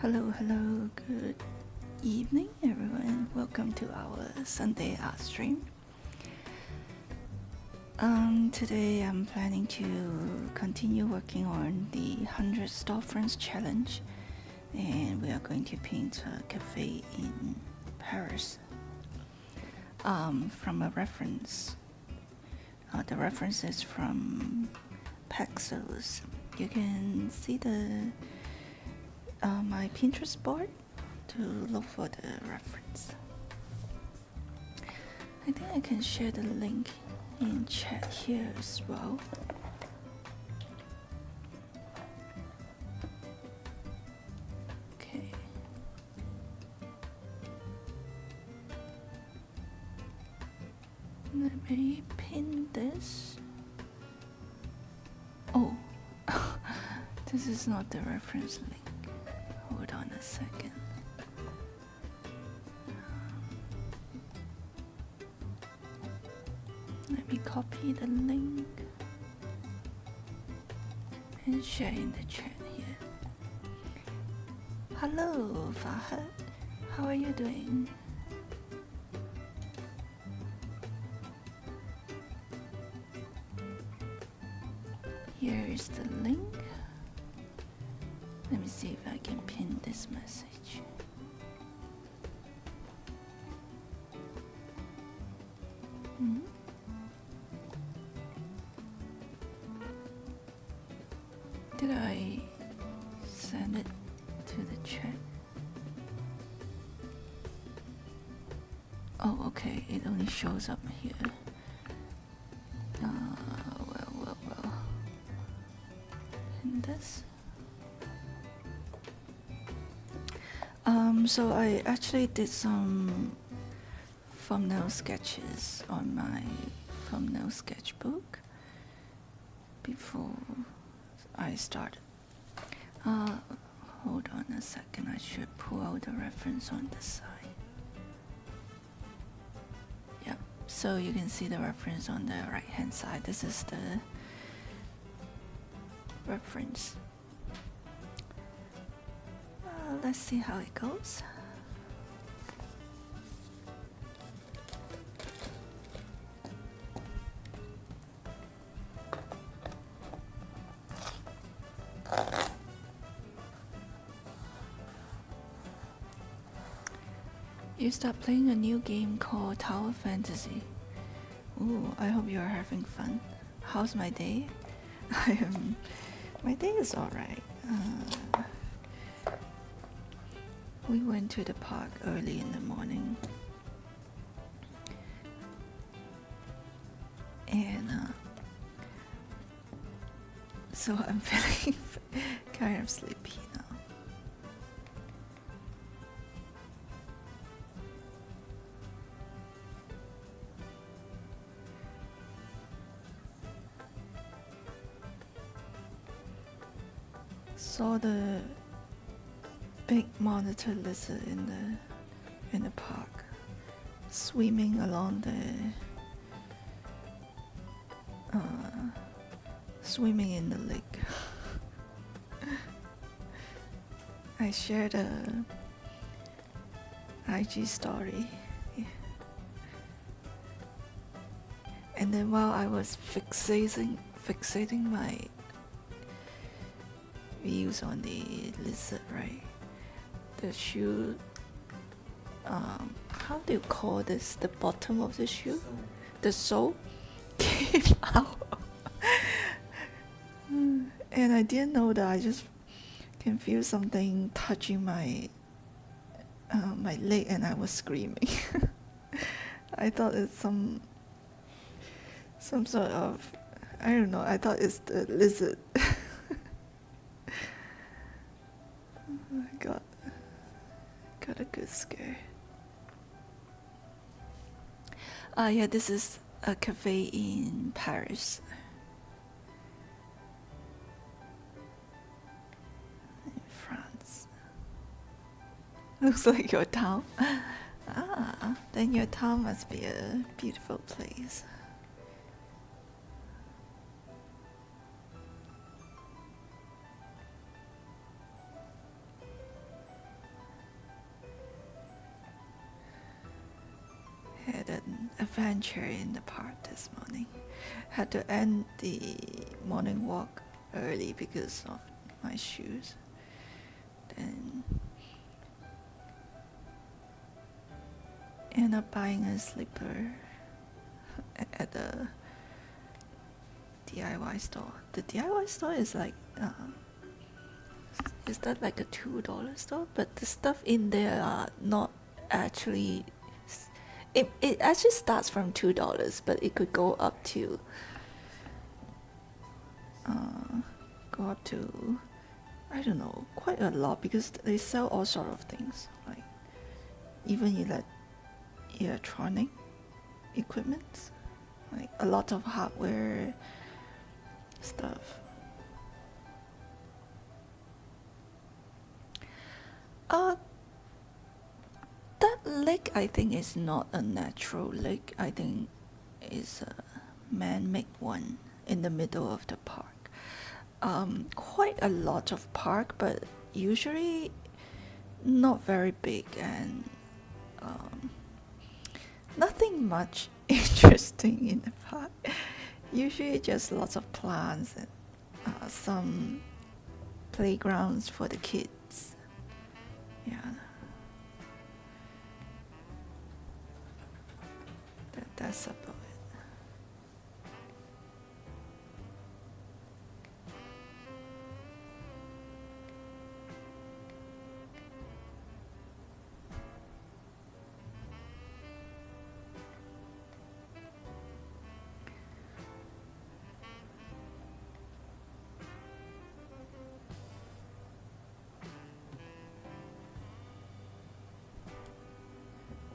Hello, good evening everyone. Welcome to our Sunday art stream. Today I'm planning to continue working on the 100 Storefronts challenge, and we are going to paint a cafe in Paris from a reference. The reference is from Pexels. You can see my Pintrest board to look for the reference. I think I can share the link in chat here as well. Okay. Let me pin this. Oh, this is not the reference link. Hold on a second. Let me copy the link and share in the chat here. Hello, Fahad. How are you doing? Here is the link. Let me see if I can pin this message. Did I send it to the chat? Oh, okay, it only shows up here. Well. And this. So I actually did some thumbnail sketches on my thumbnail sketchbook before I started. Hold on a second, I should pull out the reference on the side. Yep, so you can see the reference on the right hand side. This is the reference. Let's see how it goes. You start playing a new game called Tower Fantasy. Ooh, I hope you are having fun. How's my day? My day is alright. We went to the park early in the morning, and so I'm feeling kind of sleepy now. Saw the big monitor lizard in the park, swimming along swimming in the lake. I shared a IG story, and then while I was fixating my views on the lizard, right? The shoe, how do you call this? The bottom of the shoe? The sole came out. And I didn't know that. I just can feel something touching my leg, and I was screaming. I thought it's some sort of, I don't know, I thought it's the lizard. I got a good scare. Yeah, this is a cafe in Paris. In France. Looks like your town. Then your town must be a beautiful place. adventure in the park this morning. Had to end the morning walk early because of my shoes. Then end up buying a slipper at the DIY store. The DIY store is like, is that like a $2 store? But the stuff in there are not actually. It actually starts from $2, but it could go up to I don't know, quite a lot, because they sell all sort of things, like even electronic equipment, like a lot of hardware stuff. That lake, I think, is not a natural lake. I think is a man-made one in the middle of the park. Quite a lot of park, but usually not very big, and nothing much interesting in the park. Usually just lots of plants and some playgrounds for the kids. Yeah. That's about it.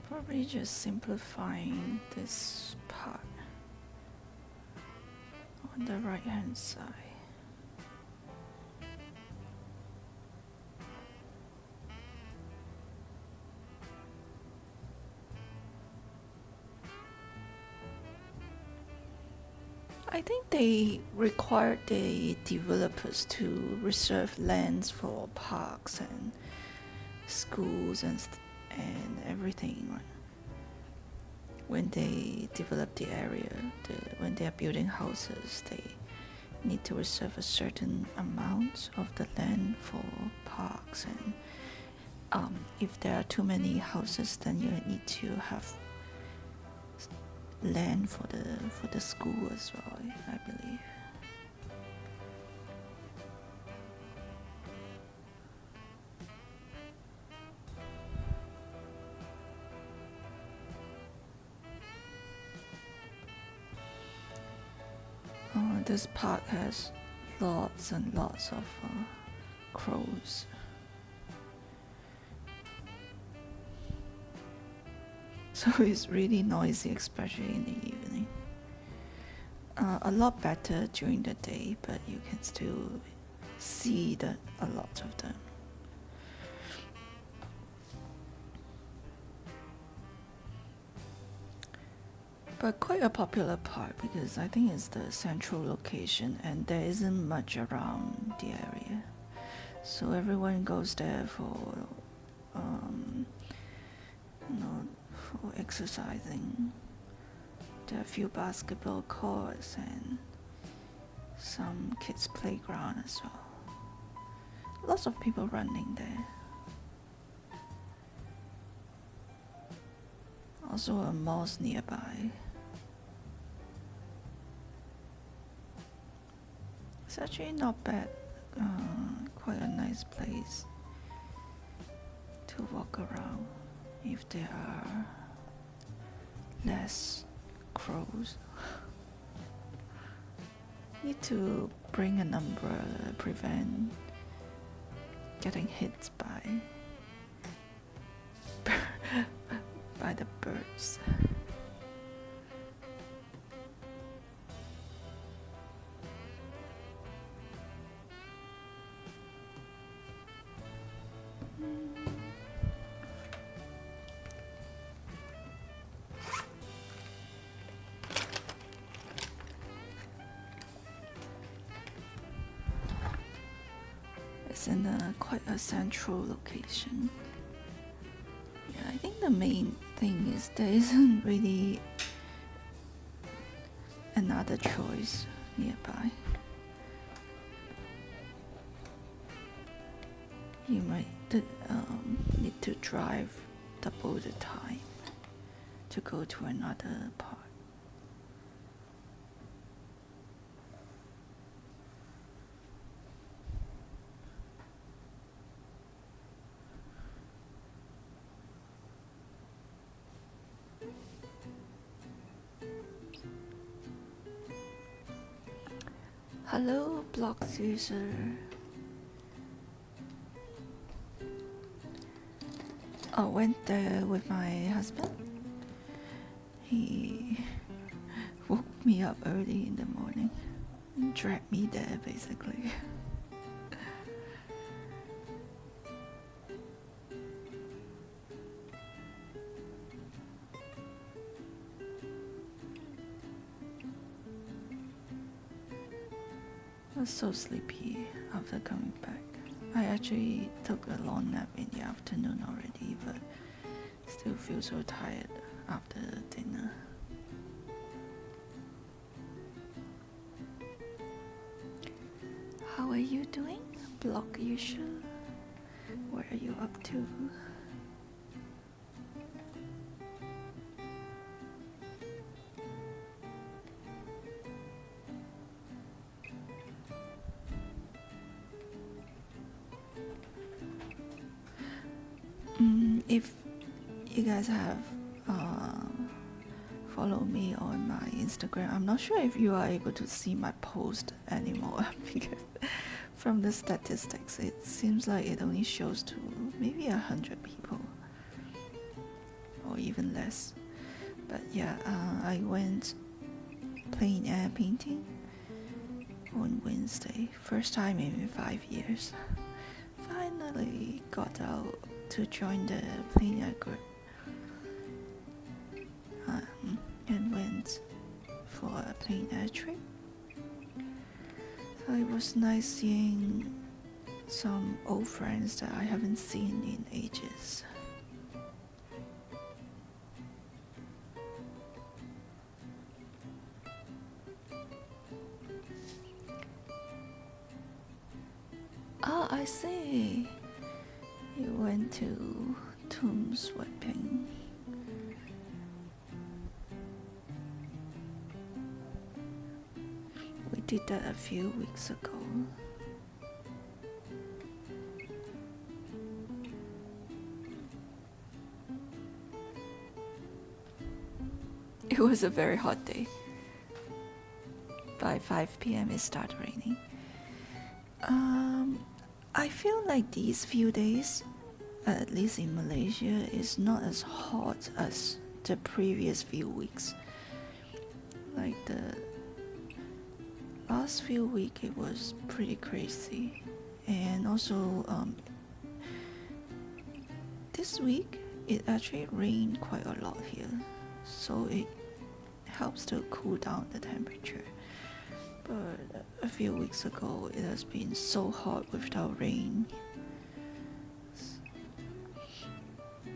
Probably just simplifying this part on the right hand side. I think they required the developers to reserve lands for parks and schools and everything, right? When they develop the area, when they are building houses, they need to reserve a certain amount of the land for parks, and if there are too many houses, then you need to have land for the school as well, I believe. This park has lots and lots of crows. So it's really noisy, especially in the evening. A lot better during the day, but you can still see a lot of them. But quite a popular park, because I think it's the central location and there isn't much around the area. So everyone goes there for for exercising. There are a few basketball courts and some kids' playground as well. Lots of people running there. Also a mosque nearby. It's actually not bad. Quite a nice place to walk around if there are less crows. Need to bring an umbrella, prevent getting hit by the birds. It's in quite a central location. Yeah, I think the main thing is there isn't really another choice nearby. You might need to drive double the time to go to another part. Hello, Blocks user. I went there with my husband. He woke me up early in the morning and dragged me there, basically. I was so sleepy after coming back. I actually took a long nap in the afternoon already, but still feel so tired after dinner. How are you doing, Block user? What are you up to? If you guys have followed me on my Instagram, I'm not sure if you are able to see my post anymore because from the statistics it seems like it only shows to maybe 100 people or even less. But yeah, I went plein air painting on Wednesday, first time in 5 years. Finally got out to join the plein air group and went for a plein air trip. So it was nice seeing some old friends that I haven't seen in ages. Oh, I see. You went to tomb sweeping. We did that a few weeks ago. It was a very hot day. By 5 p.m. it started raining. I feel like these few days, at least in Malaysia, is not as hot as the previous few weeks. Like the last few weeks, it was pretty crazy. And also, this week, it actually rained quite a lot here. So it helps to cool down the temperature. But a few weeks ago, it has been so hot without rain. It's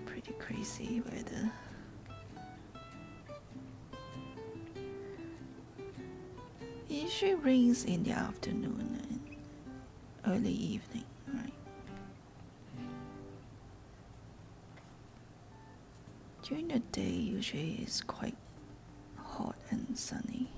pretty crazy weather. It usually rains in the afternoon and early evening, right? During the day, usually it's quite hot and sunny.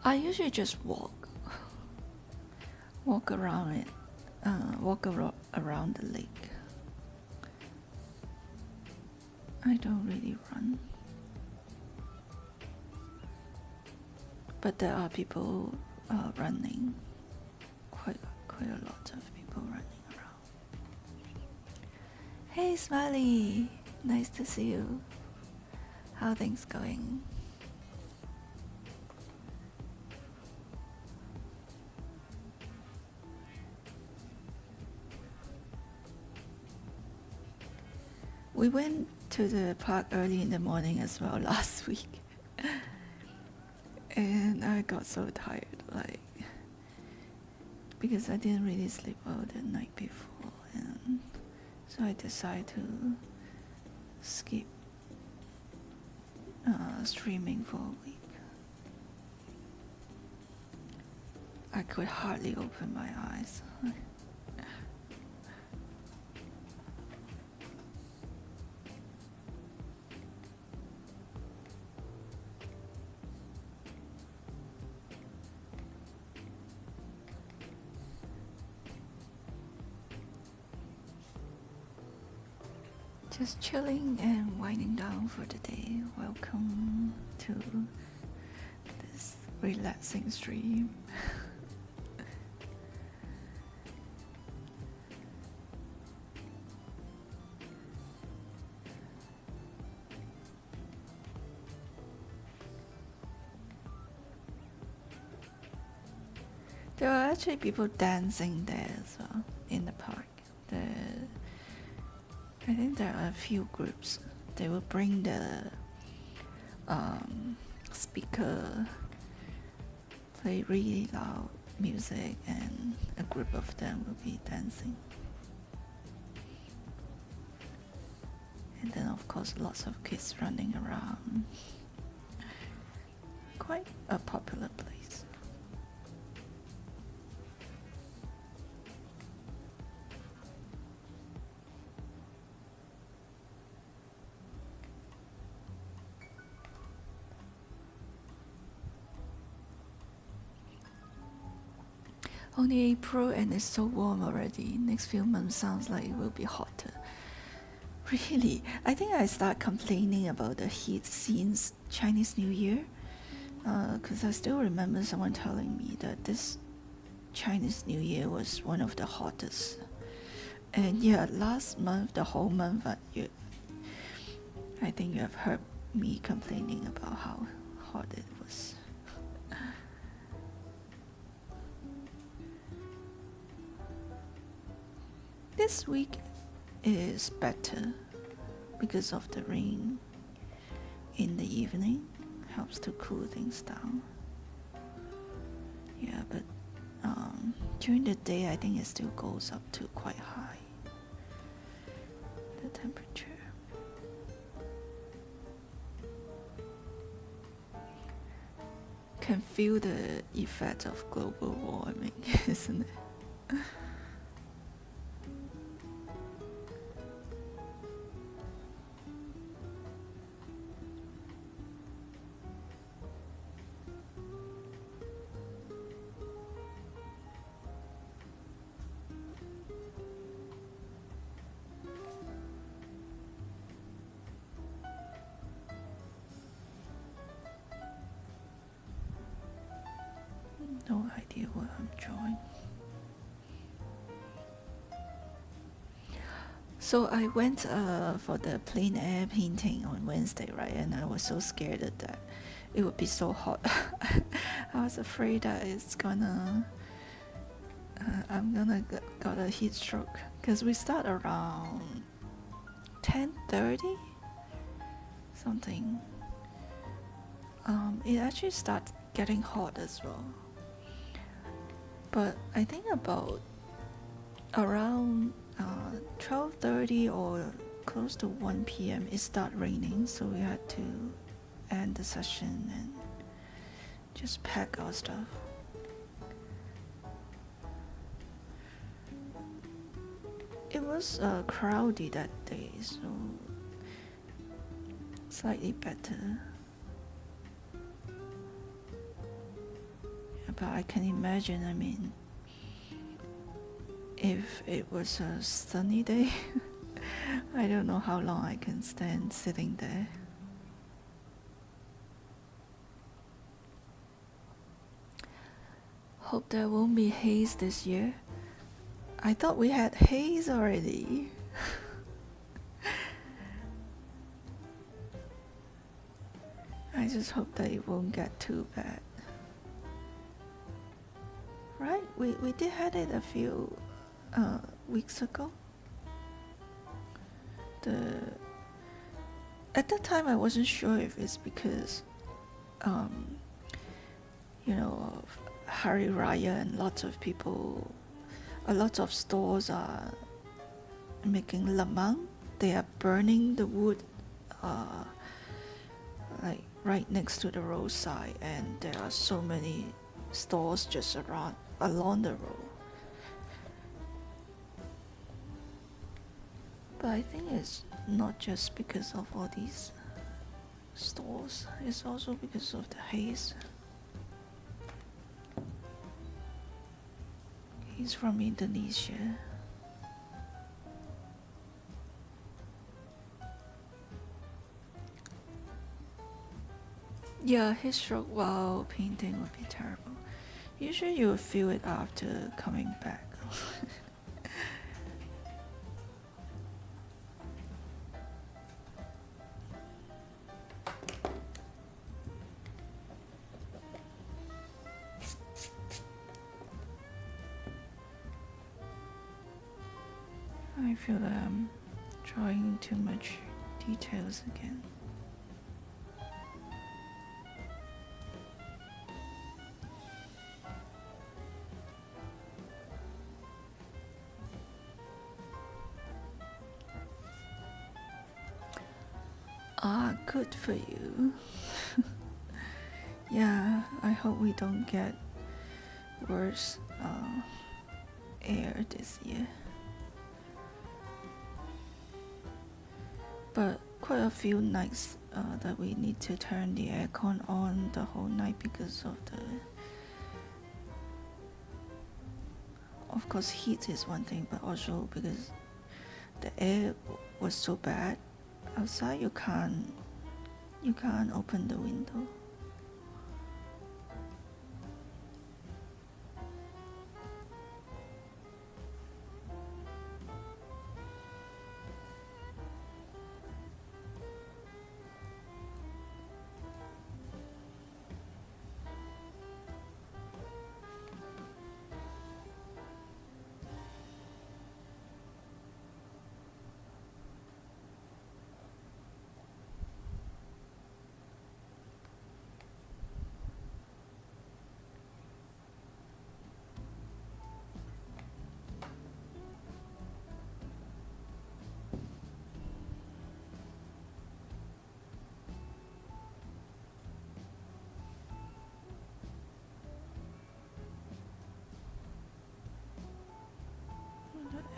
I usually just walk around it, around the lake. I don't really run, but there are people running. Quite a lot of people running around. Hey, Smiley, nice to see you. How are things going? We went to the park early in the morning as well last week. And I got so tired, because I didn't really sleep well the night before, and so I decided to skip streaming for a week. I could hardly open my eyes. Just chilling and winding down for the day. Welcome to this relaxing stream. There are actually people dancing there as well in the park. I think there are a few groups. They will bring the speaker, play really loud music, and a group of them will be dancing. And then of course lots of kids running around. Quite a popular place. Only April and it's so warm already. Next few months sounds like it will be hotter. Really, I think I start complaining about the heat since Chinese New Year. Because I still remember someone telling me that this Chinese New Year was one of the hottest. And yeah, last month, the whole month, I think you have heard me complaining about how hot it was. This week is better because of the rain in the evening. Helps to cool things down. Yeah, but during the day I think it still goes up to quite high, the temperature. Can feel the effect of global warming, isn't it? No idea what I'm drawing. So I went for the plein air painting on Wednesday, right? And I was so scared that it would be so hot. I was afraid that I'm gonna got a heat stroke, because we start around 10:30 something. It actually starts getting hot as well. But I think about around 12:30 or close to 1 p.m. it started raining, so we had to end the session and just pack our stuff. It was crowded that day, so slightly better. But I can imagine, I mean, if it was a sunny day, I don't know how long I can stand sitting there. Hope there won't be haze this year. I thought we had haze already. I just hope that it won't get too bad. Right? We did had it a few weeks ago. The at that time I wasn't sure if it's because you know, of Hari Raya and lots of people, a lot of stores are making lemang. They are burning the wood like right next to the roadside, and there are so many stores just around along the road. But I think it's not just because of all these stores, it's also because of the haze. He's from Indonesia. Yeah, his stroke while painting would be terrible. Usually you will feel it after coming back. I feel that I'm drawing too much details again. Ah, good for you. Yeah, I hope we don't get worse air this year. But quite a few nights that we need to turn the aircon on the whole night because of the... Of course, heat is one thing, but also because the air was so bad outside, you can't open the window.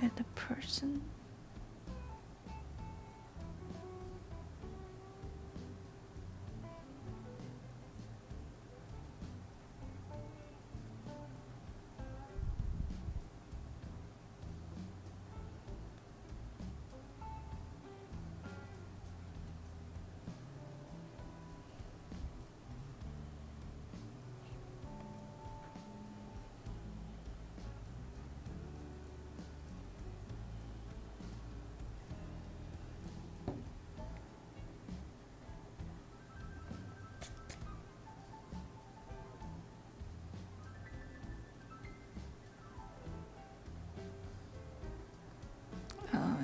At the person.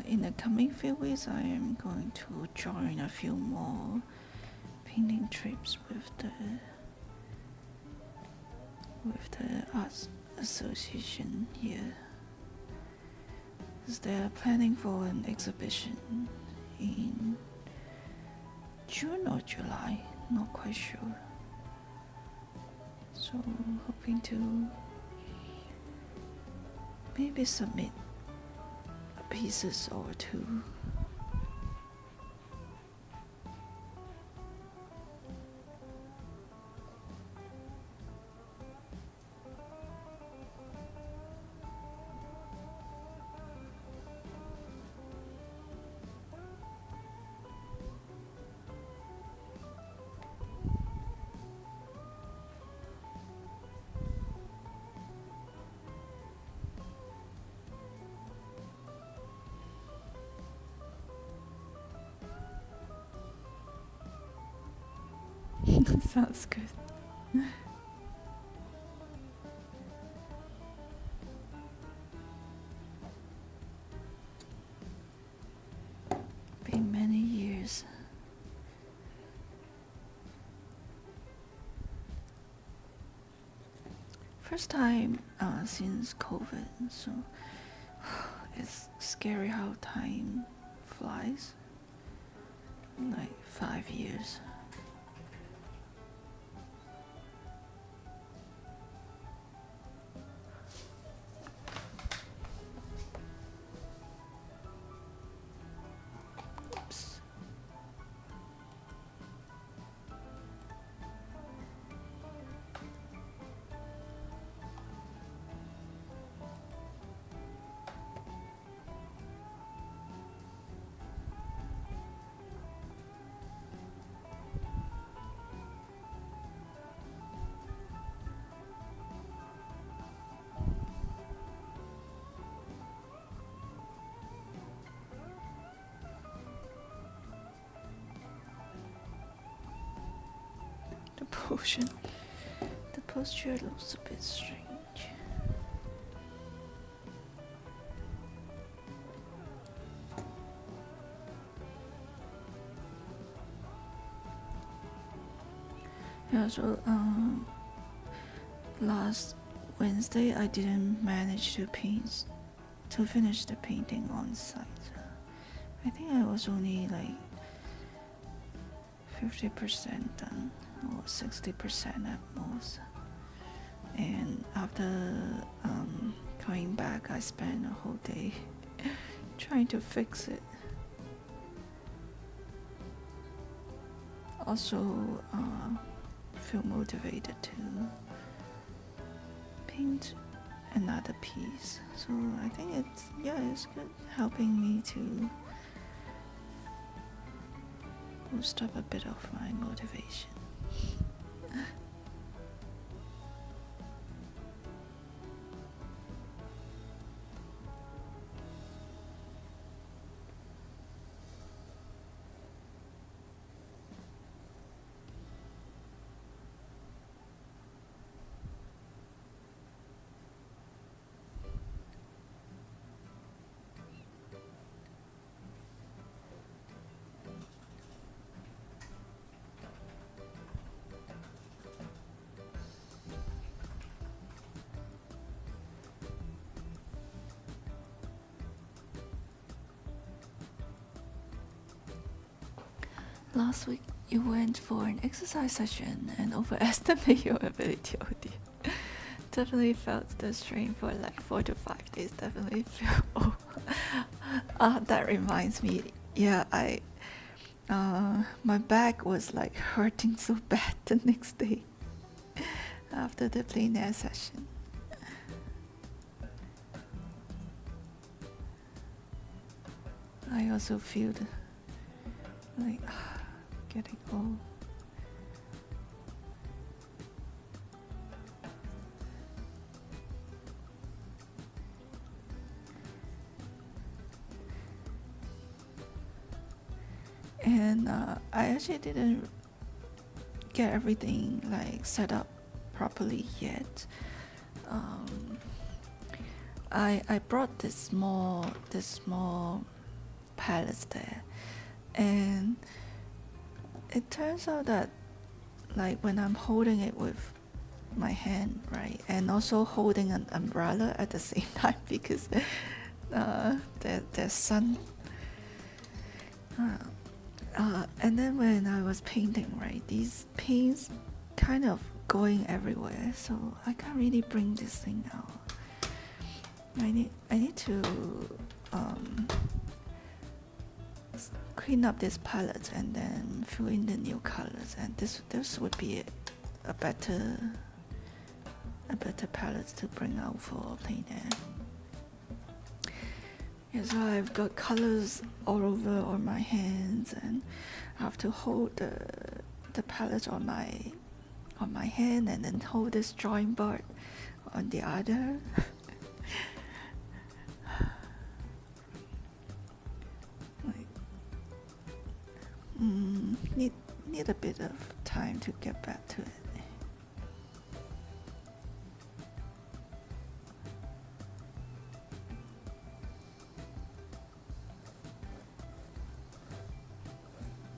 In the coming few weeks, I am going to join a few more painting trips with the Arts Association here. Because they're planning for an exhibition in June or July, not quite sure. So hoping to maybe submit pieces or two. Sounds good. Been many years First time since COVID, so it's scary how time flies. Like 5 years. Oops. The posture looks a bit strange. Yeah, so last Wednesday I didn't manage to finish the painting on site. I think I was only like 50% done, or 60% at most. And after coming back, I spent a whole day trying to fix it. Also, feel motivated to paint another piece. So I think it's good, helping me to boost up a bit of my motivation. Last week, you went for an exercise session and overestimate your ability. Oh dear. Definitely felt the strain for like 4 to 5 days. Definitely feel. That reminds me. Yeah, my back was like hurting so bad the next day after the plein air session. I also feel like getting old. And I actually didn't get everything like set up properly yet. I brought this small palettes there, and it turns out that like when I'm holding it with my hand, right, and also holding an umbrella at the same time because there's sun. And then when I was painting, right, these paints kind of going everywhere, so I can't really bring this thing out. I need to clean up this palette and then fill in the new colors, and this would be a better palette to bring out for plein air. Yeah, so I've got colors all over on my hands, and I have to hold the palette on my hand and then hold this drawing board on the other. Need a bit of time to get back to it.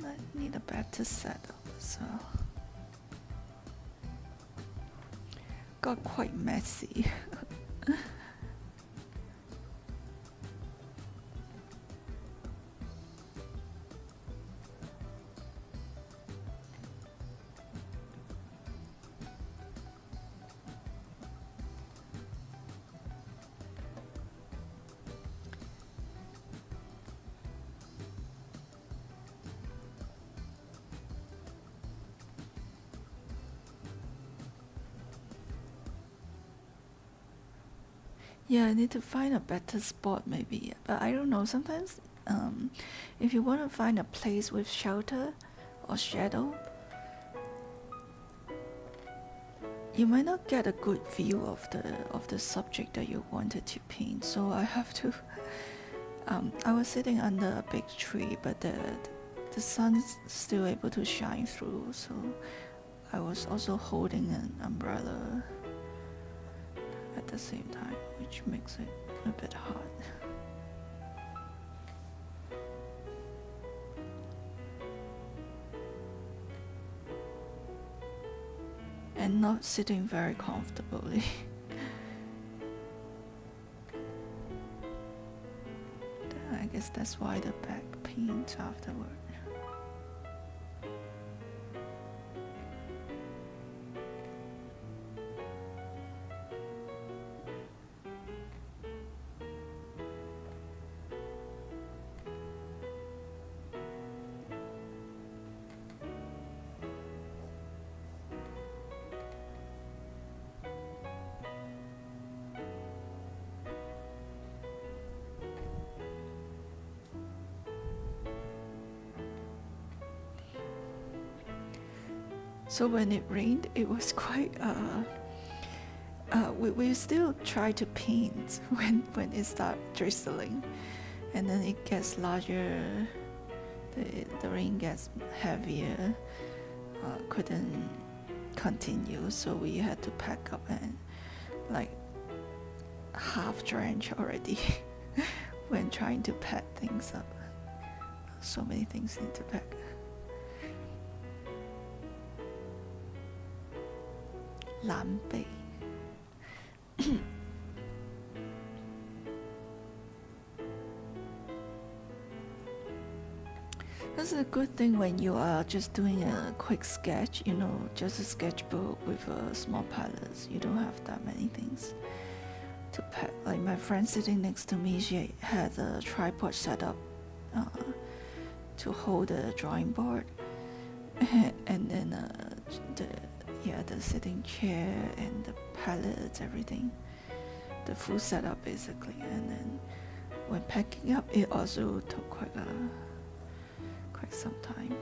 I need a better setup, so got quite messy. Yeah, I need to find a better spot maybe. But I don't know, sometimes if you want to find a place with shelter or shadow, you might not get a good view of the subject that you wanted to paint. So I have to I was sitting under a big tree, but the sun's still able to shine through, so I was also holding an umbrella at the same time, which makes it a bit hard. And not sitting very comfortably. I guess that's why the back paint afterward. So when it rained, it was quite. We still try to paint when it starts drizzling, and then it gets larger. The rain gets heavier. Couldn't continue, so we had to pack up and like half drenched already when trying to pack things up. So many things need to pack. Lampe. That's a good thing when you are just doing a quick sketch, you know, just a sketchbook with a small palettes. You don't have that many things to pack. Like my friend sitting next to me, she had a tripod set up to hold the drawing board, and then the sitting chair and the palettes, everything, the full setup basically. And then when packing up, it also took quite some time.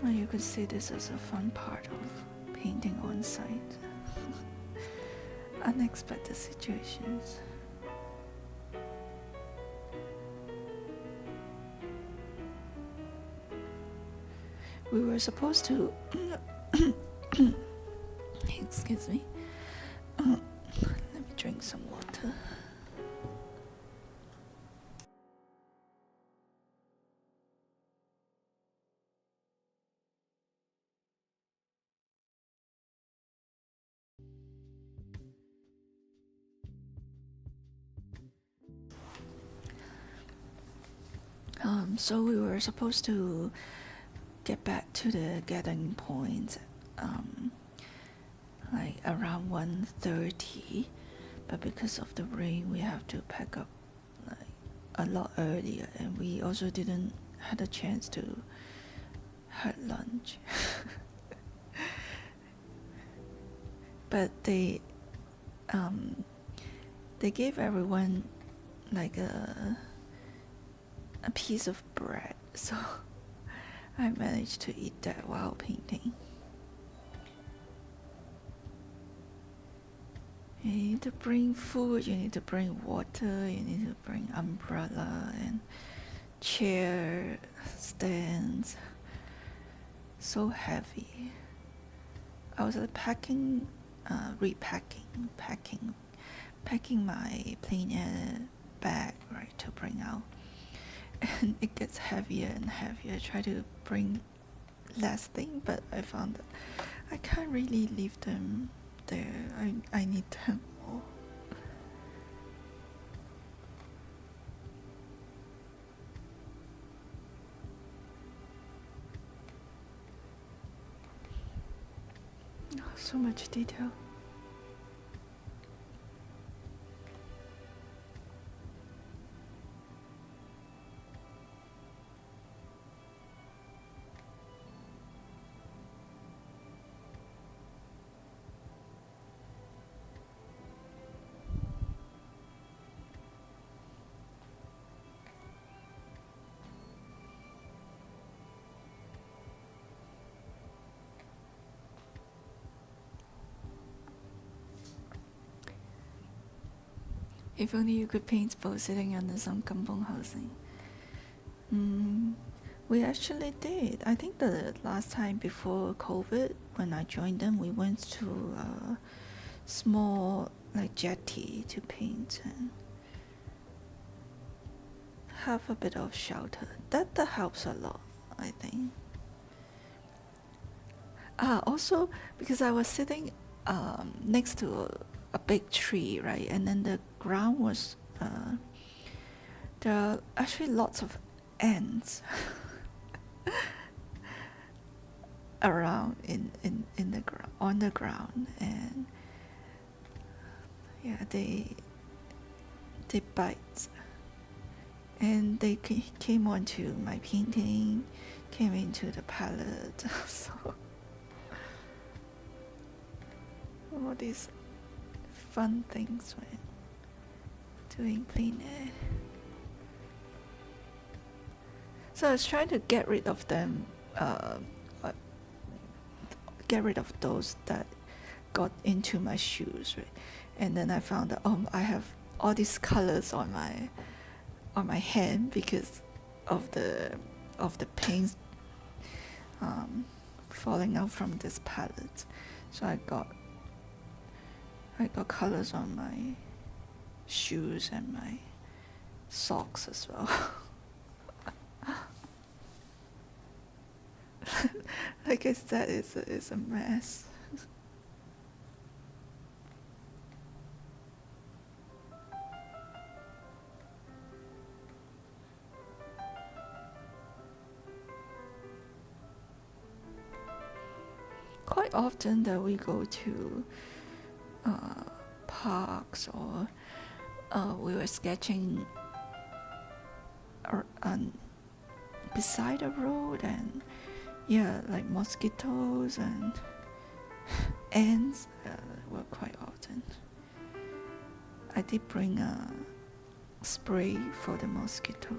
And you could see this as a fun part of painting on site. Unexpected situations. We were supposed to excuse me, let me drink some water. So we were supposed to get back to the gathering point like around 1:30, but because of the rain we have to pack up like a lot earlier, and we also didn't had a chance to have lunch. But they gave everyone like a piece of bread, so I managed to eat that while painting. You need to bring food, you need to bring water, you need to bring umbrella and chair, stands. So heavy. I was packing, packing my plein air bag, right, to bring out. then it gets heavier and heavier. I try to bring less thing, but I found that I can't really leave them there. I need them more. Oh, so much detail. If only you could paint both sitting under some kampong housing. We actually did. I think the last time before COVID, when I joined them, we went to a small like jetty to paint and have a bit of shelter. That helps a lot, I think. Also because I was sitting next to a big tree, right? And then the ground was there are actually lots of ants around in the on the ground, and yeah, they bite, and they came onto my painting, came into the palette. So all these fun things when doing plein air. So I was trying to get rid of them, get rid of those that got into my shoes, right? And then I found that I have all these colors on my hand because of the paints falling out from this palette. So I got colors on my shoes and my socks as well. Like I said, it's a mess. Quite often that we go to parks, or we were sketching beside a road, and yeah, like mosquitoes and ants were quite often. I did bring a spray for the mosquito.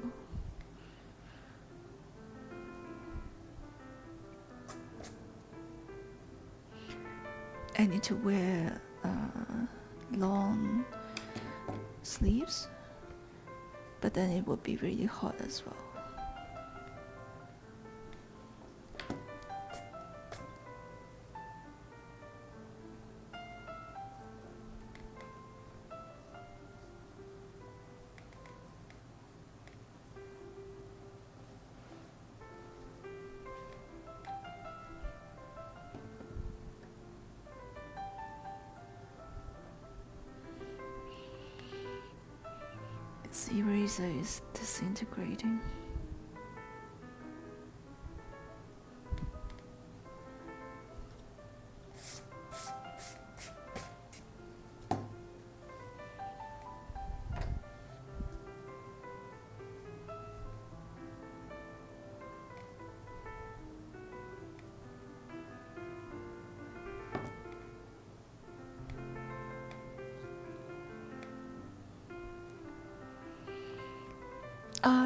I need to wear long sleeves, but then it would be really hot as well. This eraser is disintegrating.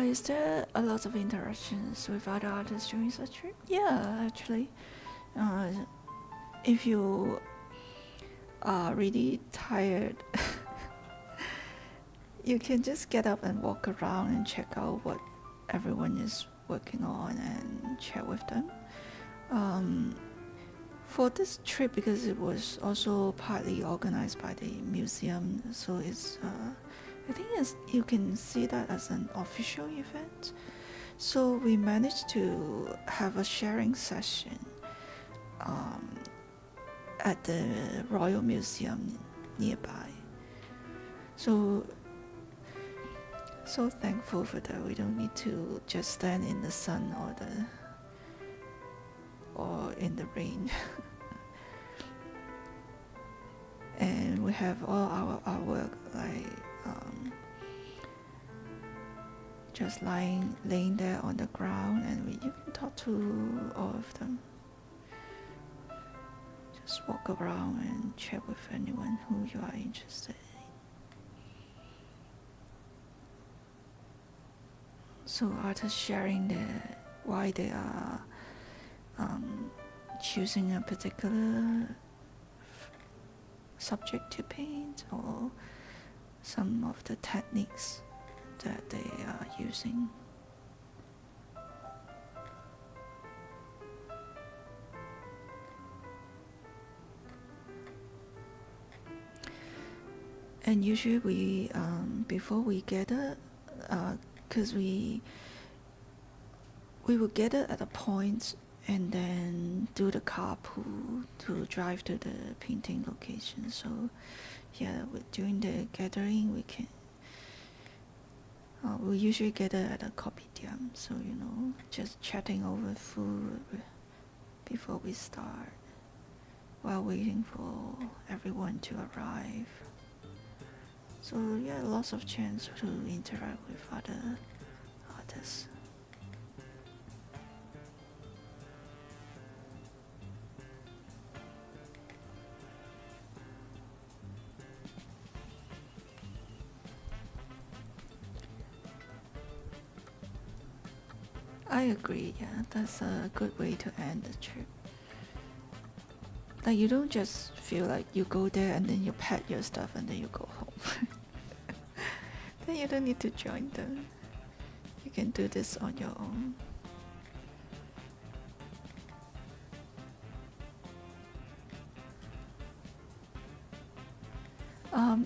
Is there a lot of interactions with other artists during such trip? Yeah, actually. If you are really tired, you can just get up and walk around and check out what everyone is working on and chat with them. For this trip, because it was also partly organized by the museum, so it's I think you can see that as an official event. So we managed to have a sharing session at the Royal Museum nearby. So thankful for that. We don't need to just stand in the sun or in the rain. And we have all our artwork just laying there on the ground, and you can talk to all of them. Just walk around and chat with anyone who you are interested in. So artists sharing why they are choosing a particular subject to paint, or some of the techniques that they are using. And usually we, before we gather, because we will gather at a point and then do the carpool to drive to the painting location. So yeah, during the gathering we usually gather at a kopitiam, so just chatting over food before we start, while waiting for everyone to arrive. So yeah, lots of chance to interact with other artists. I agree, yeah, that's a good way to end the trip. Like, you don't just feel like you go there and then you pack your stuff and then you go home. Then you don't need to join them. You can do this on your own.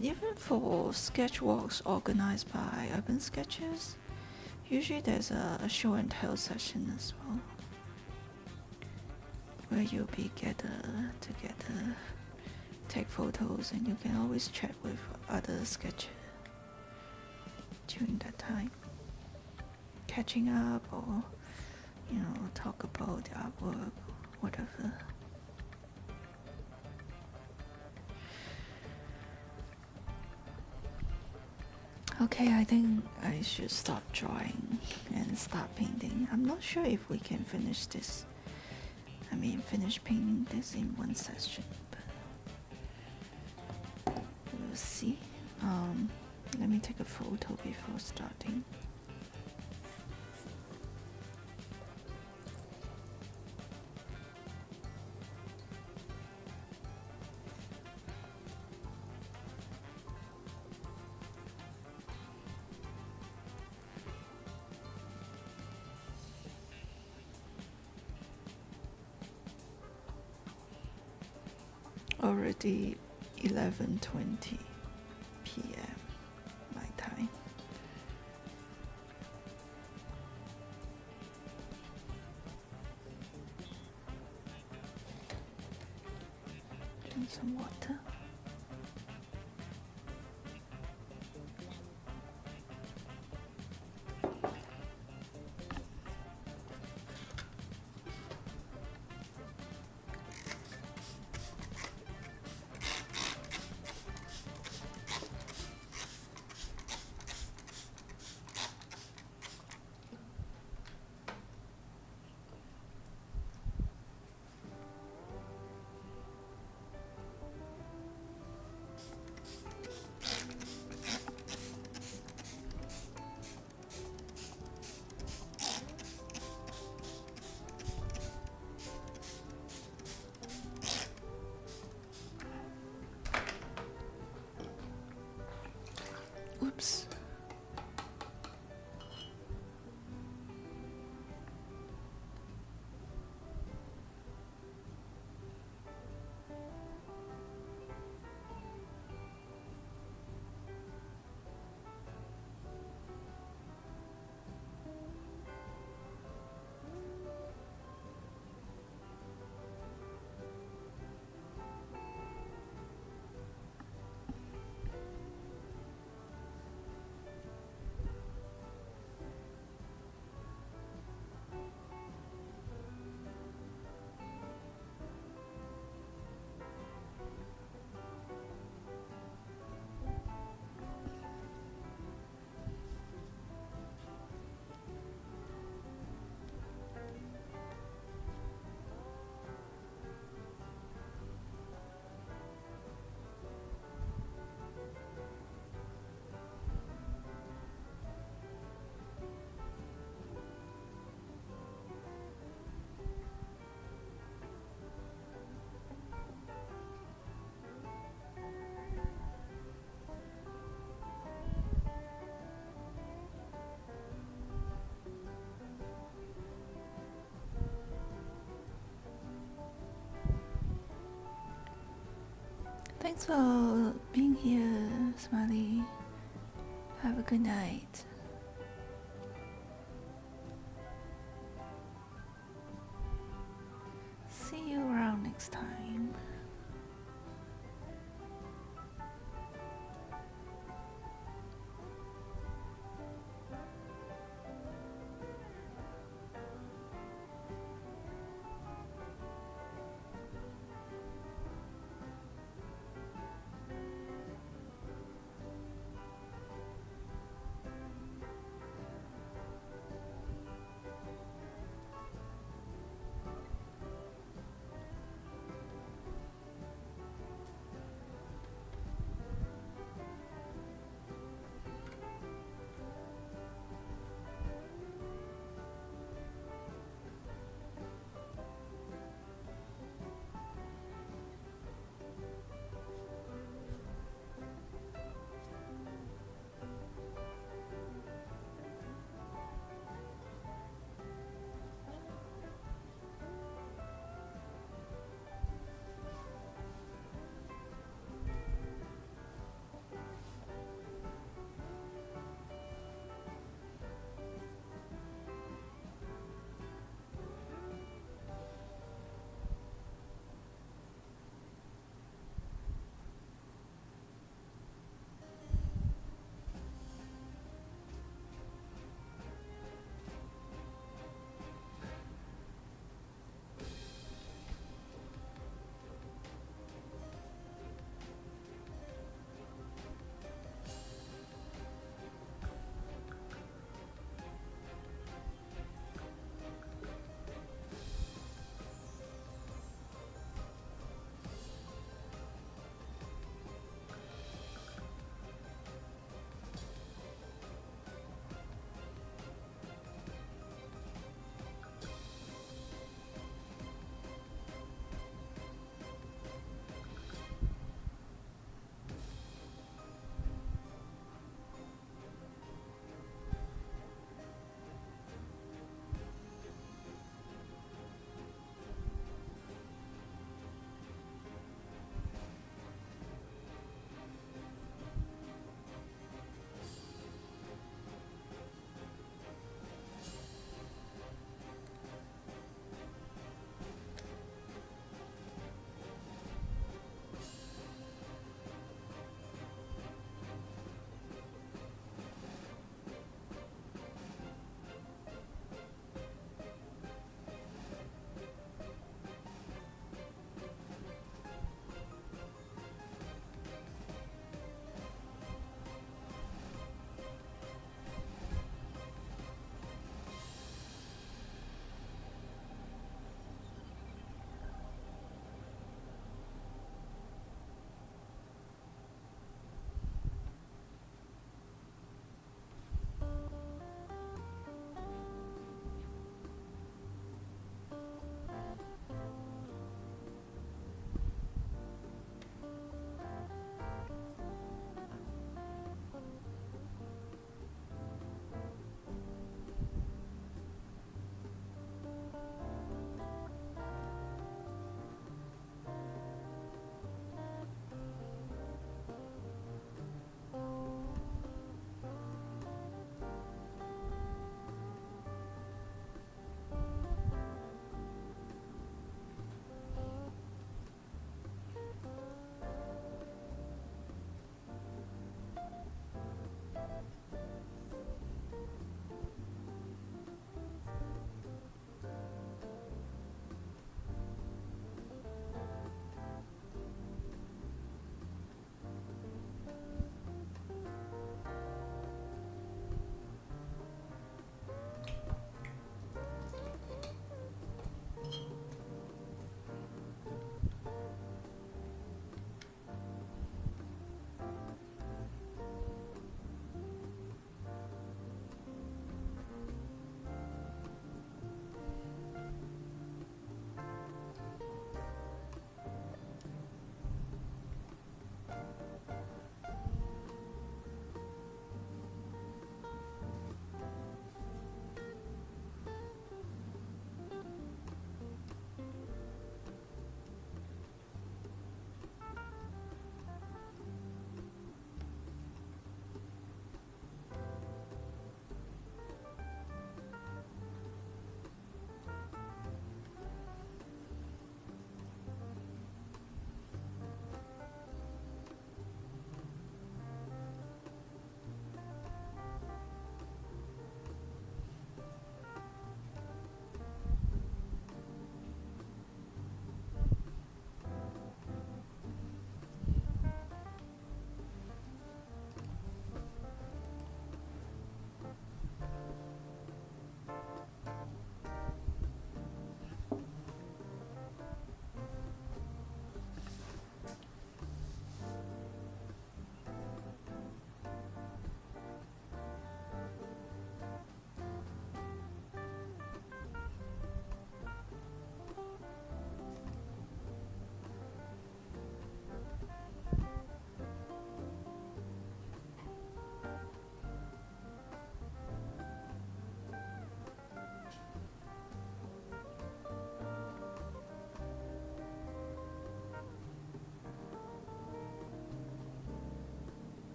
Even for sketch walks organized by Urban Sketches, usually there's a show and tell session as well, where you'll be gathered together, take photos, and you can always chat with other sketchers during that time, catching up or talk about the artwork, whatever. Okay, I think I should stop drawing and start painting. I'm not sure if we can finish painting this in one session, but we'll see. Let me take a photo before starting. Already 11:20 p.m. my time. Drink some water. Thanks for being here, Smiley. Have a good night. See you around next time.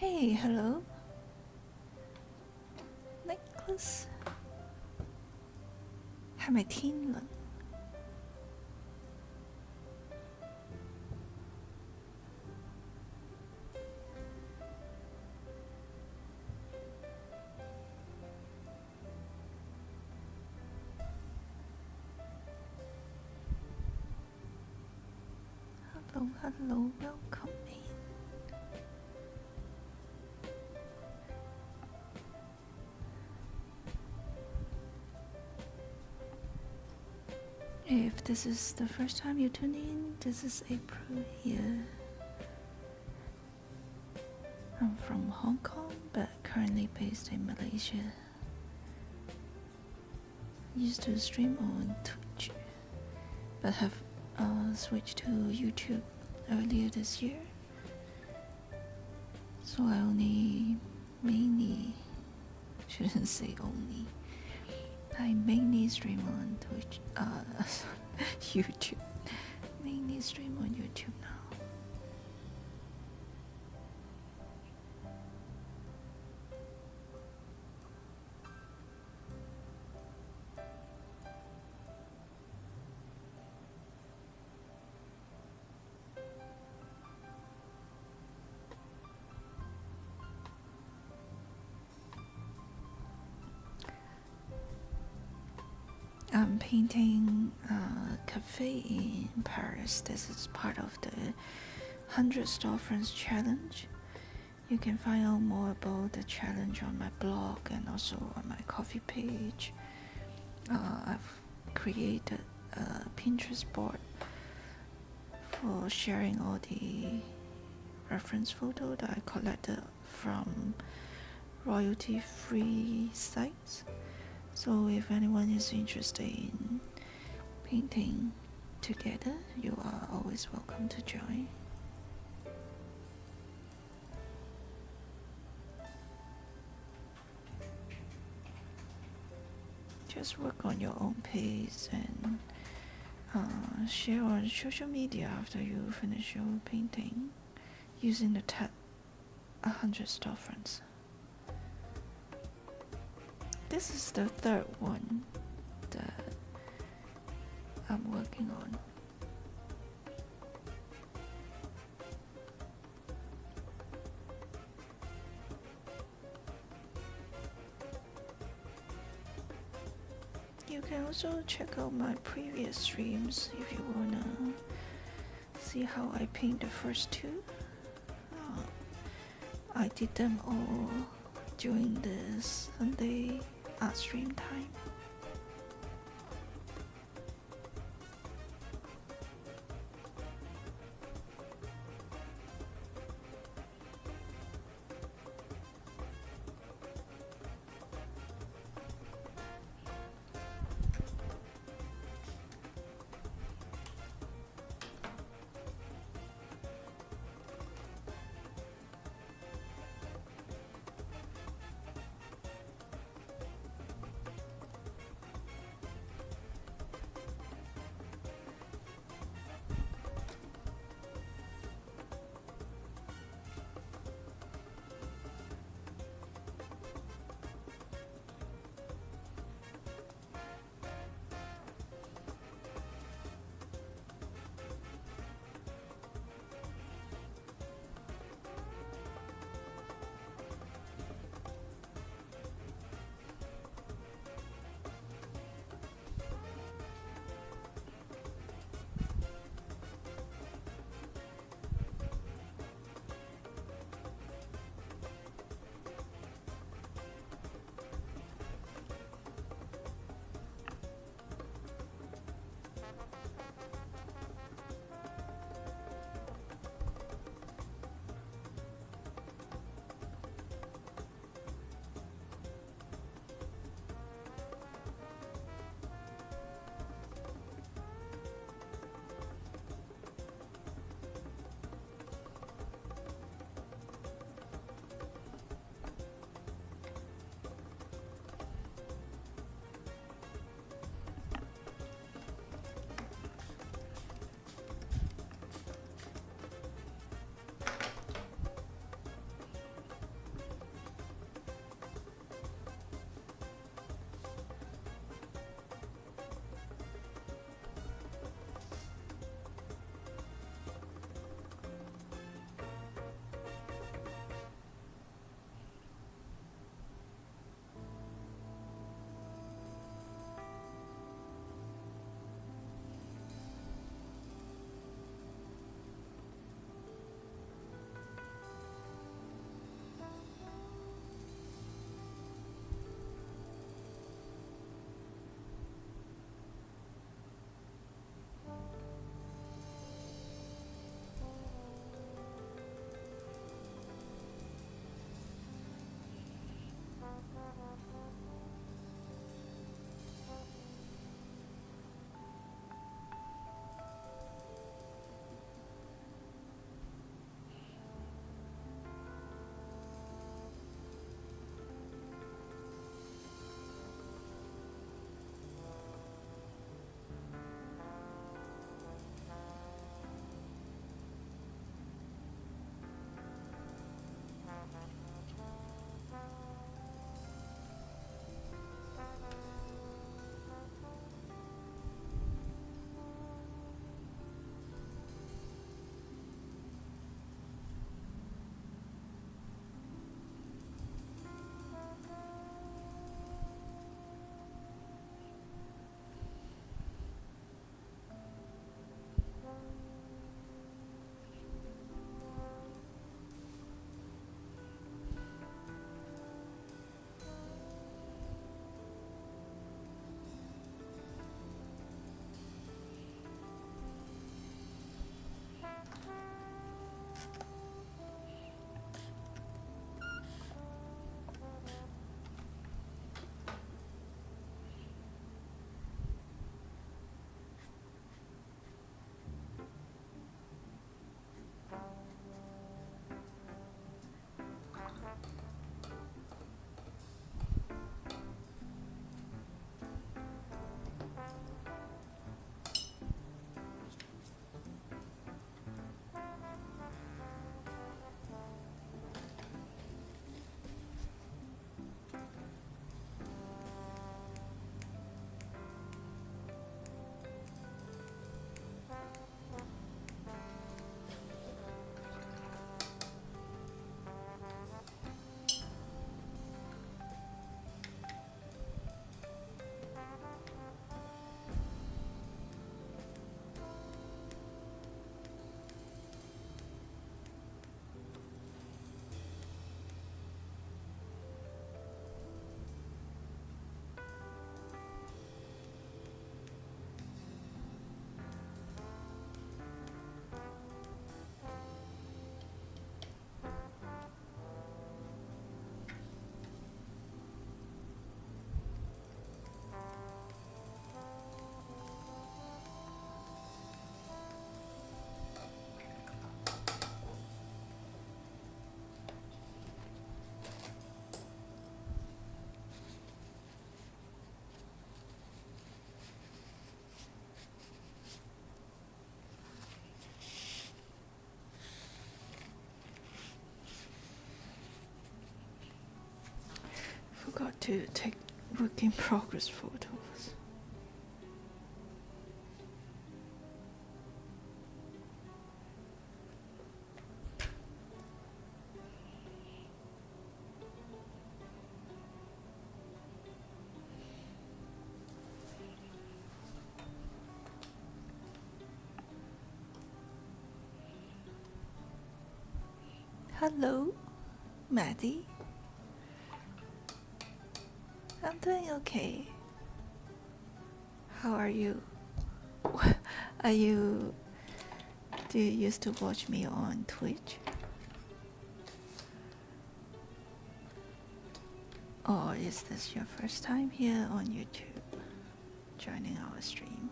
Hey, hello. Necklace 係咪天輪？Hello, welcome in. If this is the first time you tune in, this is April here. I'm from Hong Kong, but currently based in Malaysia. Used to stream on Twitch, but have switched to YouTube earlier this year. So I shouldn't say only. I mainly stream on Twitch, YouTube. Mainly stream on YouTube now. I'm painting a cafe in Paris. This is part of the 100 Storefronts challenge. You can find out more about the challenge on my blog and also on my coffee page. I've created a Pintrest board for sharing all the reference photos that I collected from royalty-free sites. So if anyone is interested in painting together, you are always welcome to join. Just work on your own pace and share on social media after you finish your painting using the tag 100 Storefronts. This is the third one that I'm working on. You can also check out my previous streams if you wanna see how I paint the first two. I did them all during the Sunday art stream time. to take work in progress photos. Hello, Maddie. I'm doing okay. How are you? Do you used to watch me on Twitch? Or is this your first time here on YouTube, joining our stream?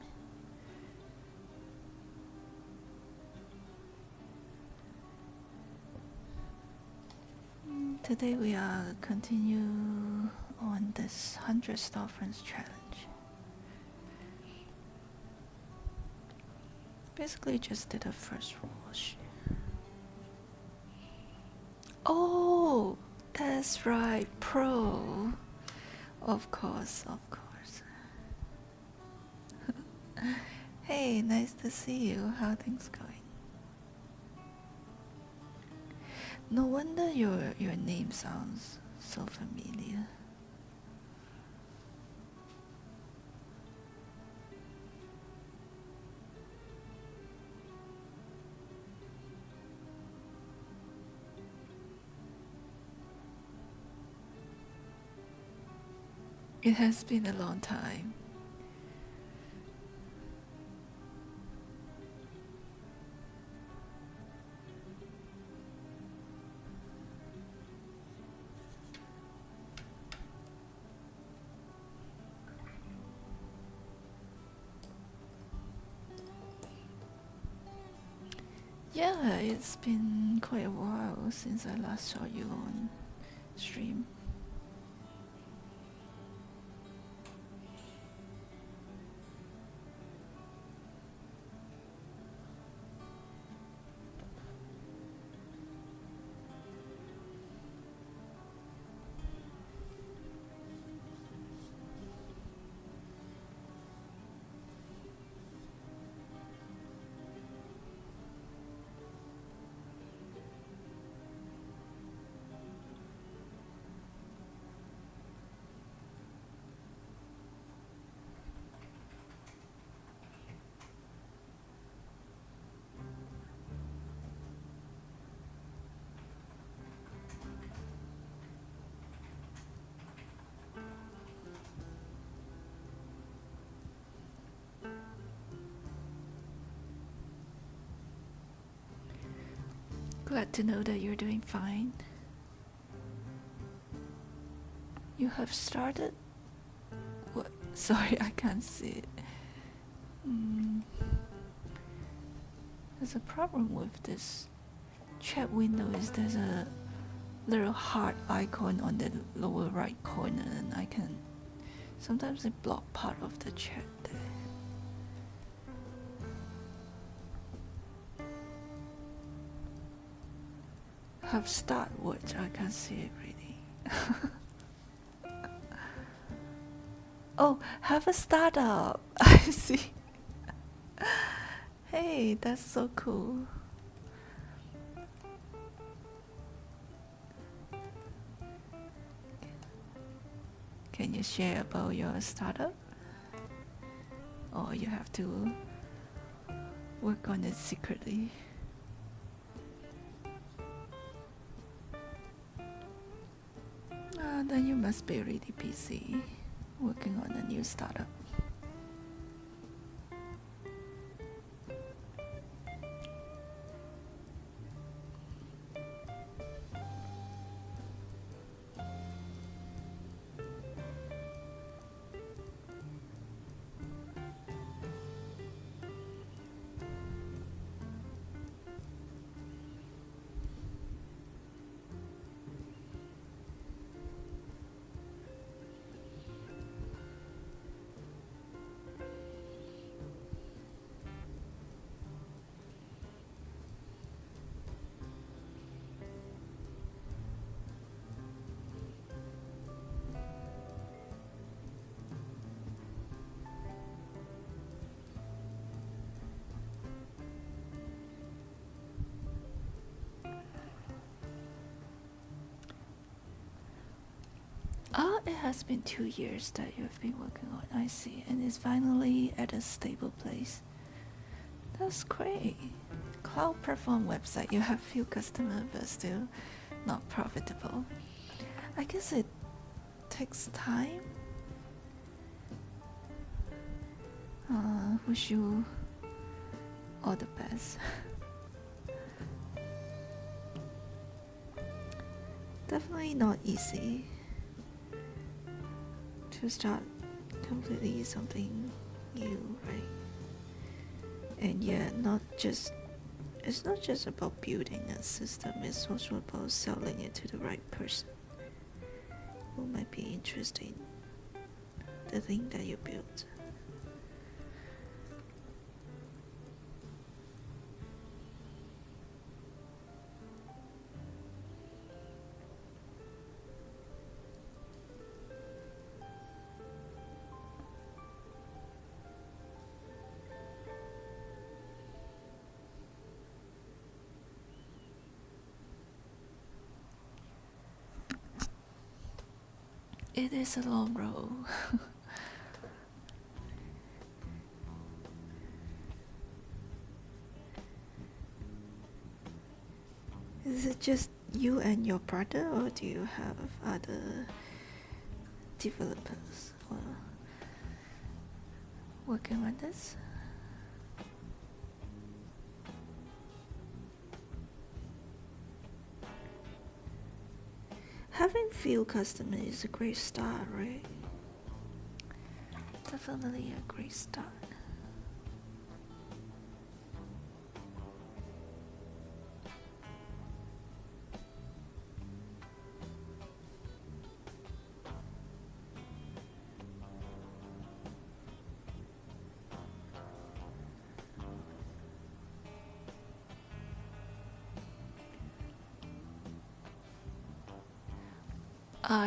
Today we are continue on this 100 Storefronts challenge. Basically just did a first wash. Oh, that's right, pro. Of course. Hey, nice to see you. How things going? No wonder your name sounds so familiar. It has been a long time. Yeah, it's been quite a while since I last saw you on stream. Glad to know that you're doing fine. You have started? What? Sorry, I can't see it. There's a problem with this chat window is there's a little heart icon on the lower right corner and I can sometimes it block part of the chat there. Have start watch, I can't see it really. Oh, have a startup. I see. Hey, that's so cool. Can you share about your startup? Or you have to work on it secretly? Then you must be really busy working on a new startup. It has been 2 years that you've been working on, I see, and it's finally at a stable place. That's great. Cloud platform website, you have few customers but still not profitable. I guess it takes time. Wish you all the best. Definitely not easy to start completely something new, right? And yeah, it's not just about building a system, it's also about selling it to the right person who might be interested in the thing that you built. It is a long road. Is it just you and your brother, or do you have other developers working on this? Having few customers is a great start, right? Definitely a great start.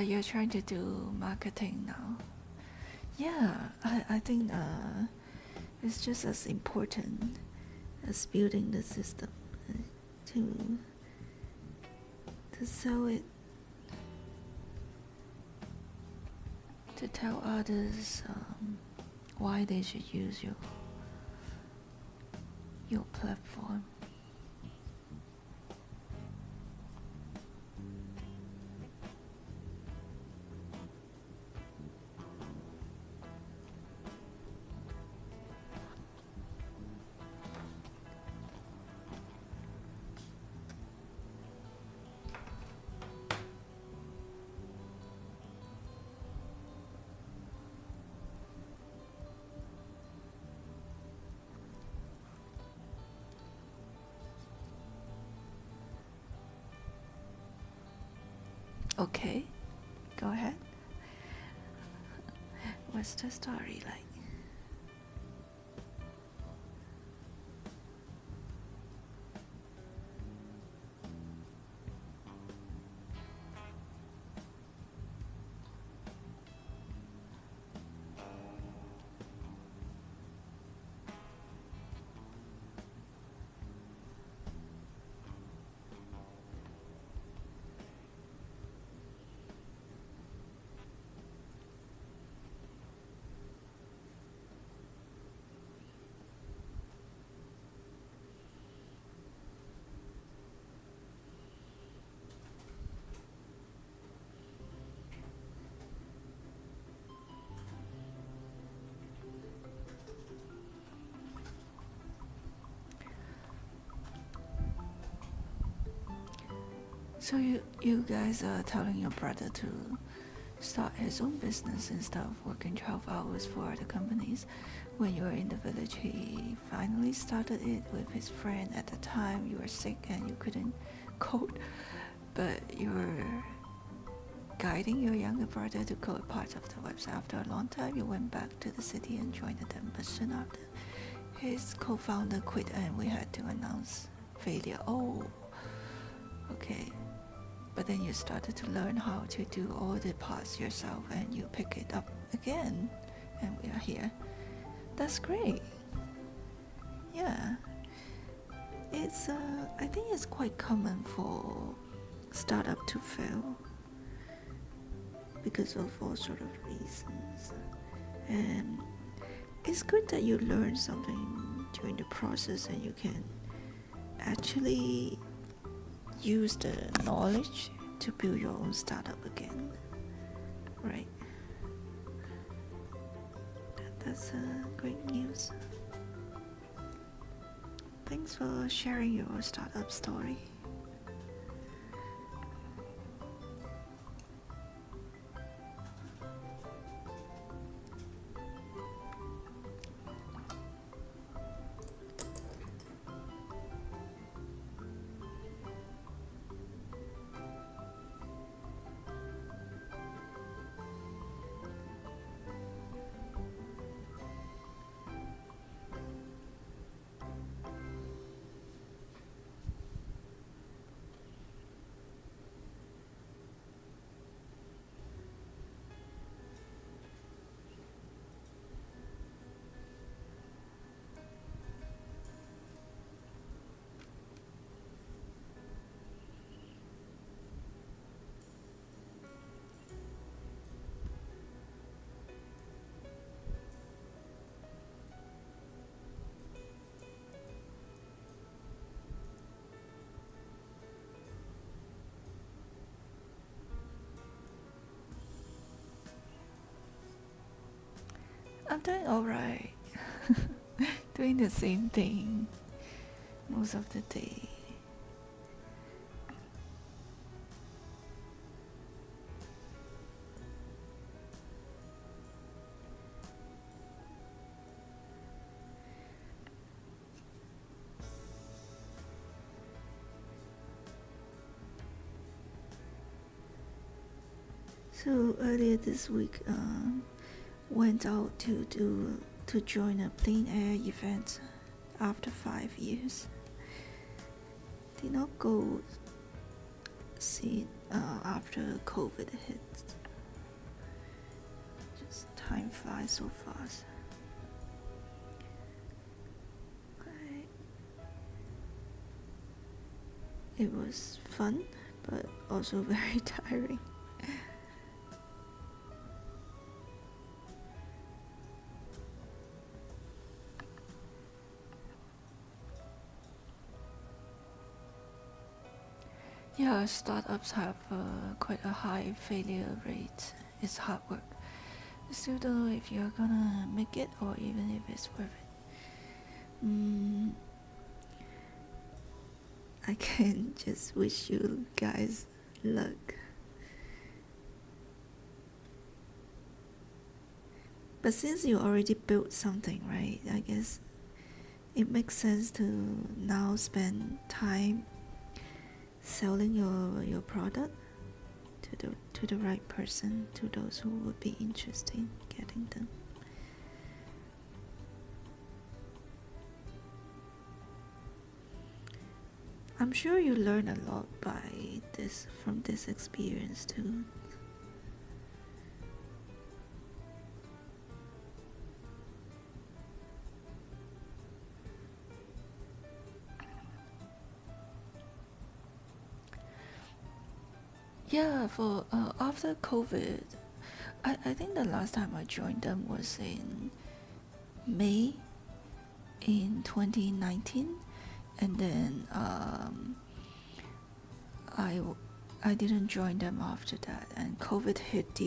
You're trying to do marketing now. Yeah, I think it's just as important as building the system to sell it, to tell others why they should use your platform. Okay, go ahead. What's the story like? So you guys are telling your brother to start his own business instead of working 12 hours for other companies. When you were in the village, he finally started it with his friend. At the time, you were sick and you couldn't code, but you were guiding your younger brother to code parts of the website. After a long time, you went back to the city and joined them, but soon after, his co-founder quit and we had to announce failure. Oh, okay. But then you started to learn how to do all the parts yourself and you pick it up again and we are here. That's great. Yeah. It's I think it's quite common for startup to fail. because of all sort of reasons. And it's good that you learn something during the process and you can actually use the knowledge to build your own startup again, right? That's great news. Thanks for sharing your startup story. I'm doing alright. Doing the same thing most of the day. So earlier this week, went out to join a plein air event after 5 years. Did not go see after COVID hit. Just time flies so fast. It was fun, but also very tiring. Yeah, startups have quite a high failure rate. It's hard work. I still don't know if you're gonna make it or even if it's worth it. I can just wish you guys luck. But since you already built something, right, I guess it makes sense to now spend time selling your product to the right person, to those who would be interested in getting them. I'm sure you learn a lot from this experience too. Yeah, for after COVID, I think the last time I joined them was in May in 2019, and then I didn't join them after that, and COVID hit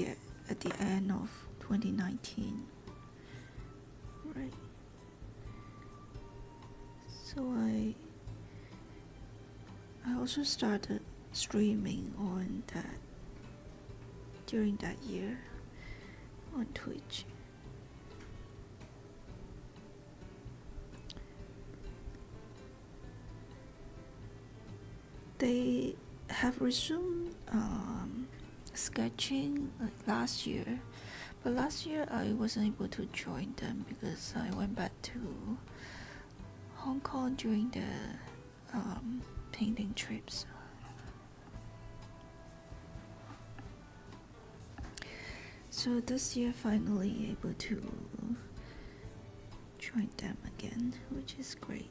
at the end of 2019, right? So I also started streaming on that during that year on Twitch. They have resumed sketching like last year, but last year I wasn't able to join them because I went back to Hong Kong during the painting trips. So this year finally able to join them again, which is great.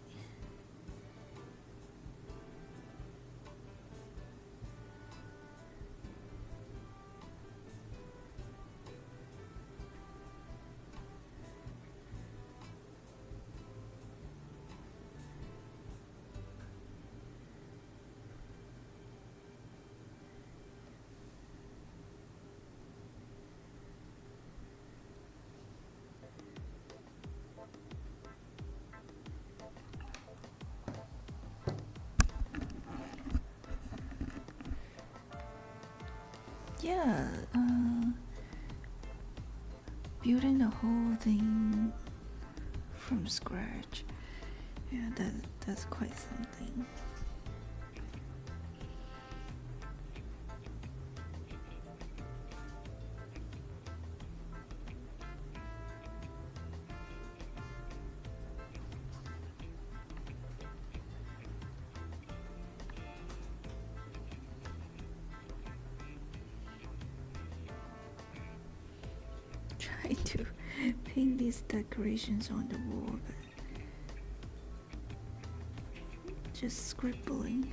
yeah, building the whole thing from scratch, yeah, that's quite something. Trying to paint these decorations on the wall, but just scribbling.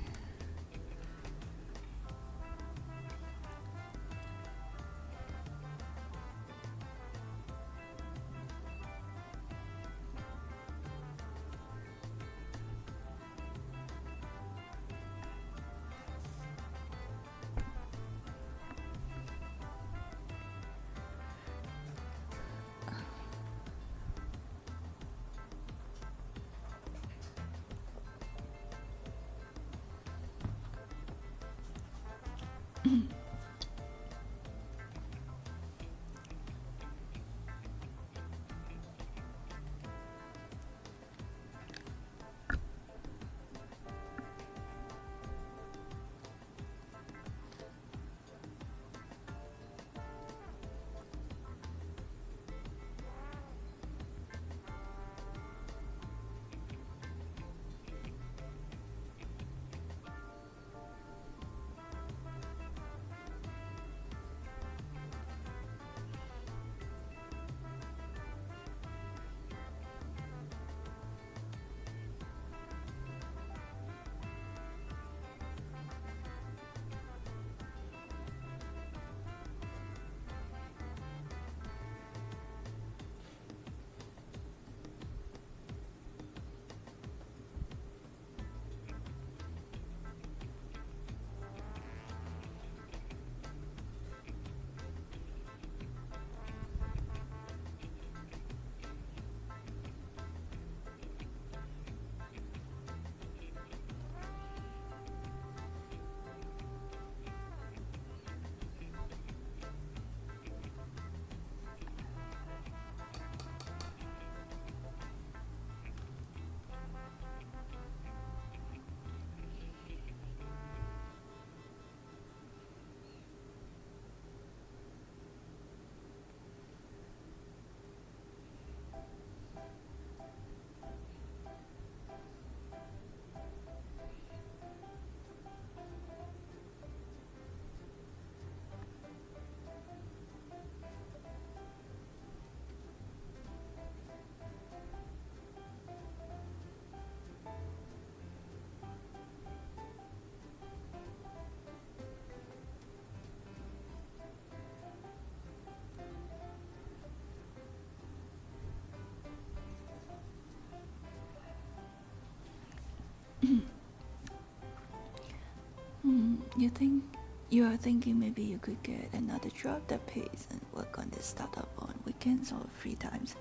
You are thinking maybe you could get another job that pays and work on this startup on weekends or free times.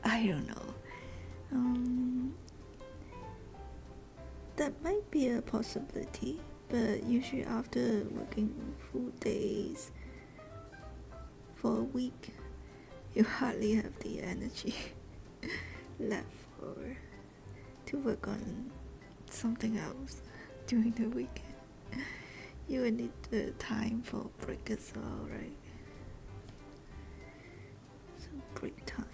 I don't know. That might be a possibility, but usually after working full days for a week, you hardly have the energy left to work on something else during the weekend. You will need the time for a break as well, right? So break time.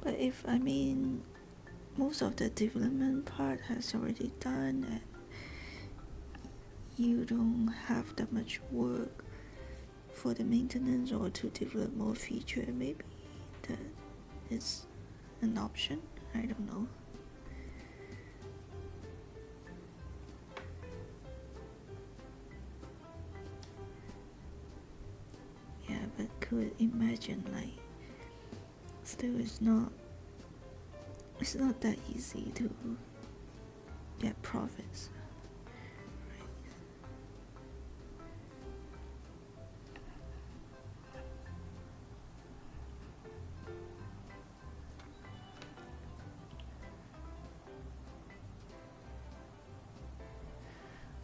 But if, most of the development part has already done and you don't have that much work for the maintenance or to develop more feature, maybe that is an option. I don't know. Yeah, but could imagine still it's not that easy to get profits.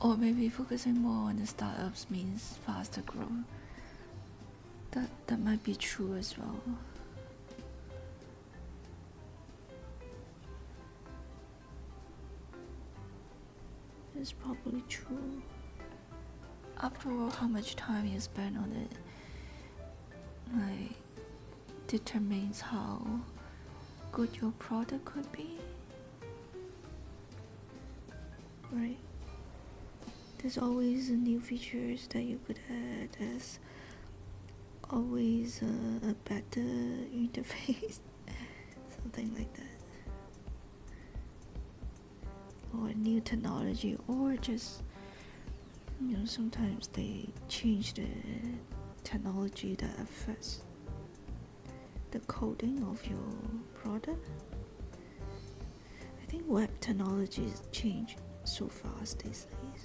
Or maybe focusing more on the startups means faster growth. That might be true as well. It's probably true. After all, how much time you spend on it, like, determines how good your product could be, right? There's always new features that you could add. There's always a better interface, something like that, or new technology, or just, you know, sometimes they change the technology that affects the coding of your product. I think web technologies change so fast these days.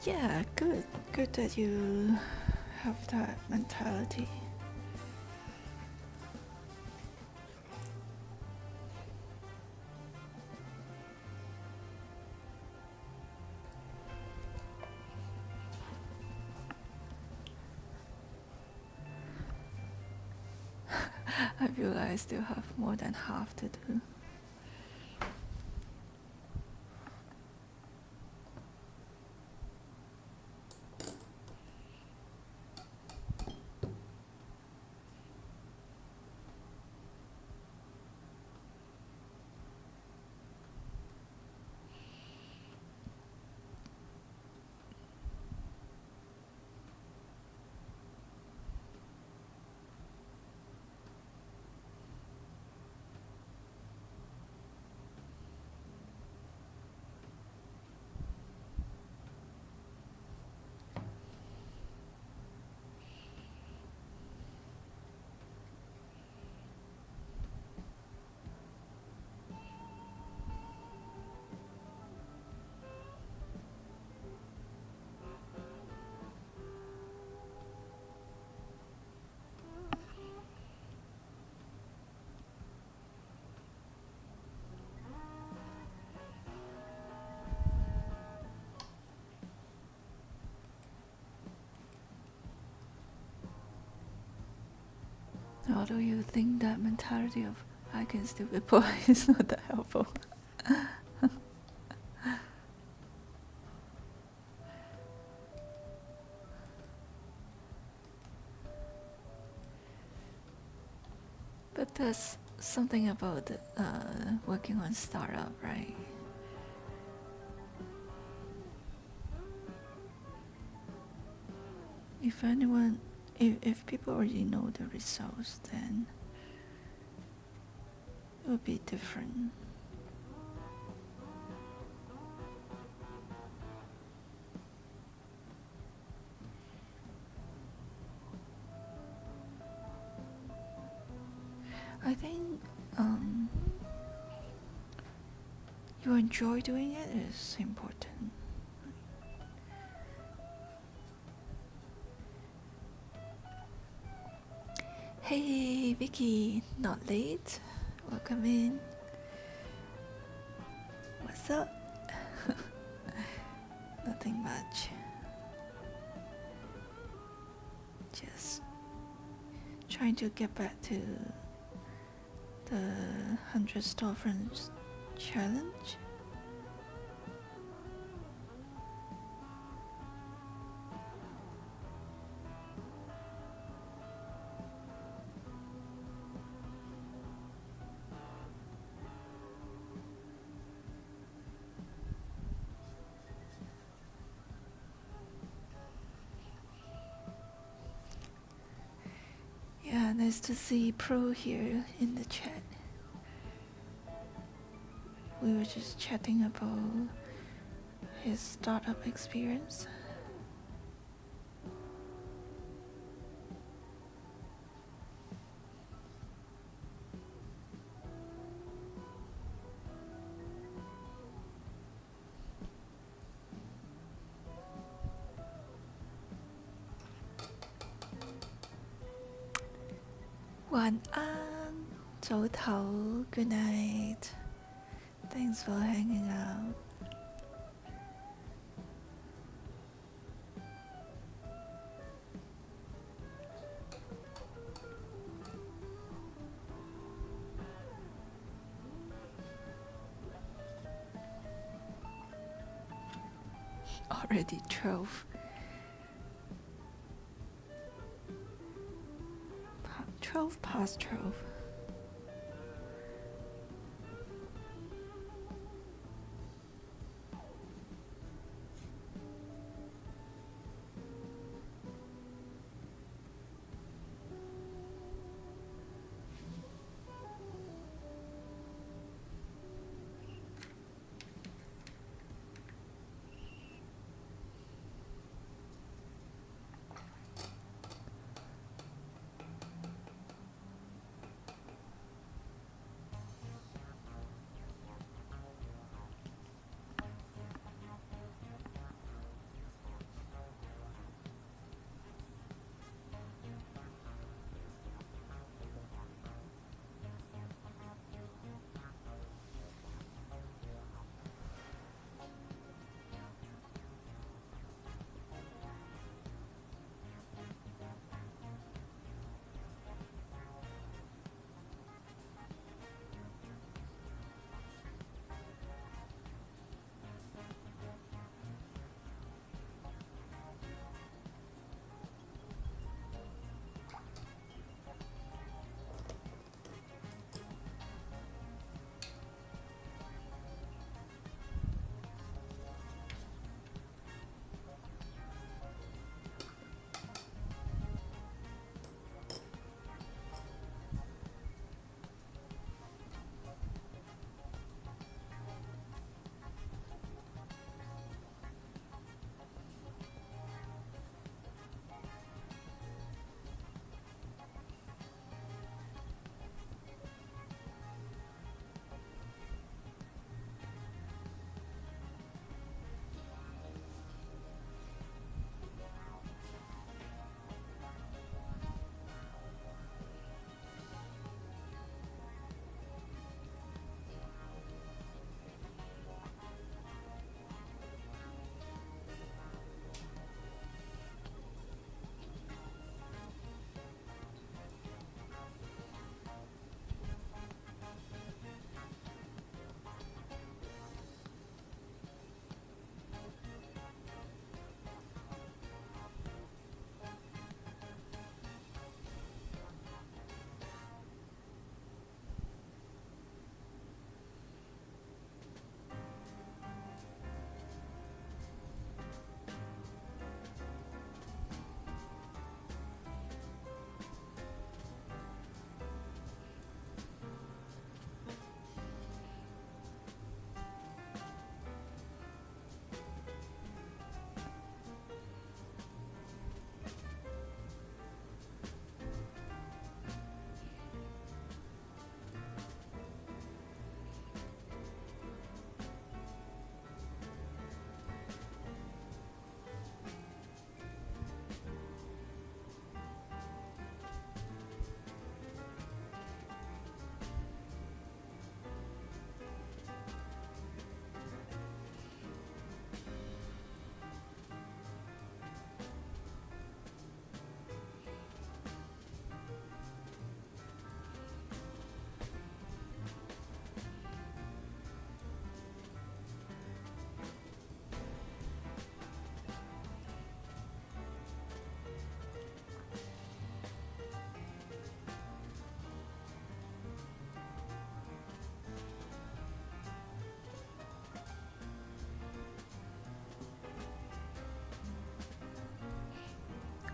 Yeah, good that you have that mentality. I feel like I still have more than half to do. Although you think that mentality of I can still be poor is not that helpful. But there's something about working on startup, right? If people already know the results, then it would be different. I think you enjoy doing it is important. Hey Vicky, not late? Welcome in. What's up? Nothing much. Just trying to get back to the 100 Storefronts challenge. Yeah, nice to see Pro here in the chat. We were just chatting about his startup experience.晚安，早唞, good night. Thanks for hanging out. Already 12. 12 past 12.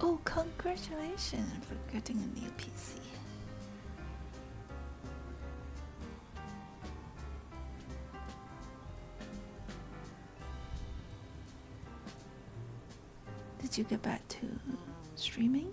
Oh, congratulations for getting a new PC. Did you get back to streaming?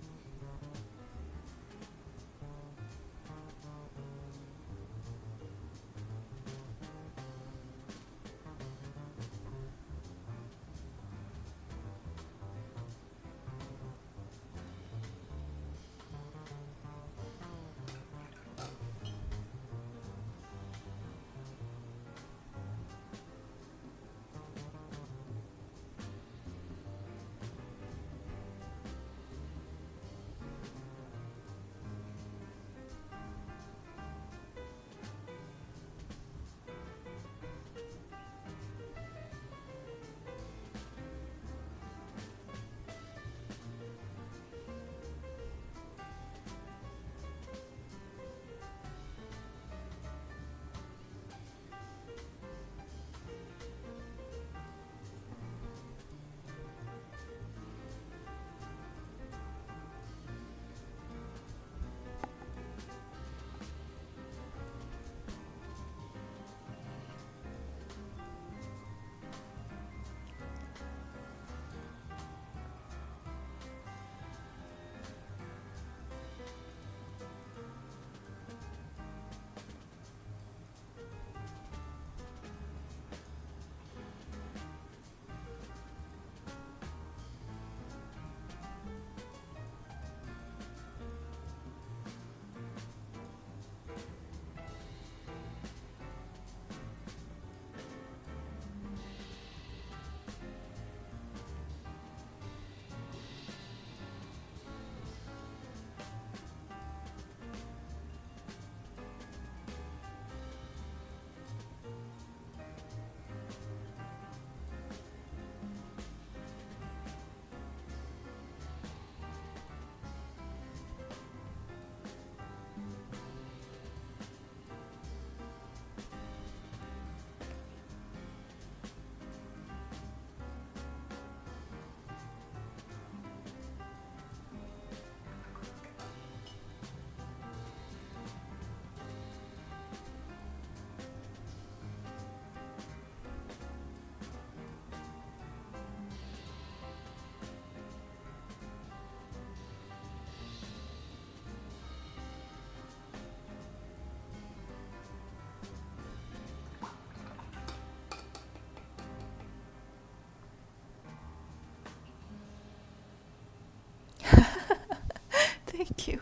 Thank you.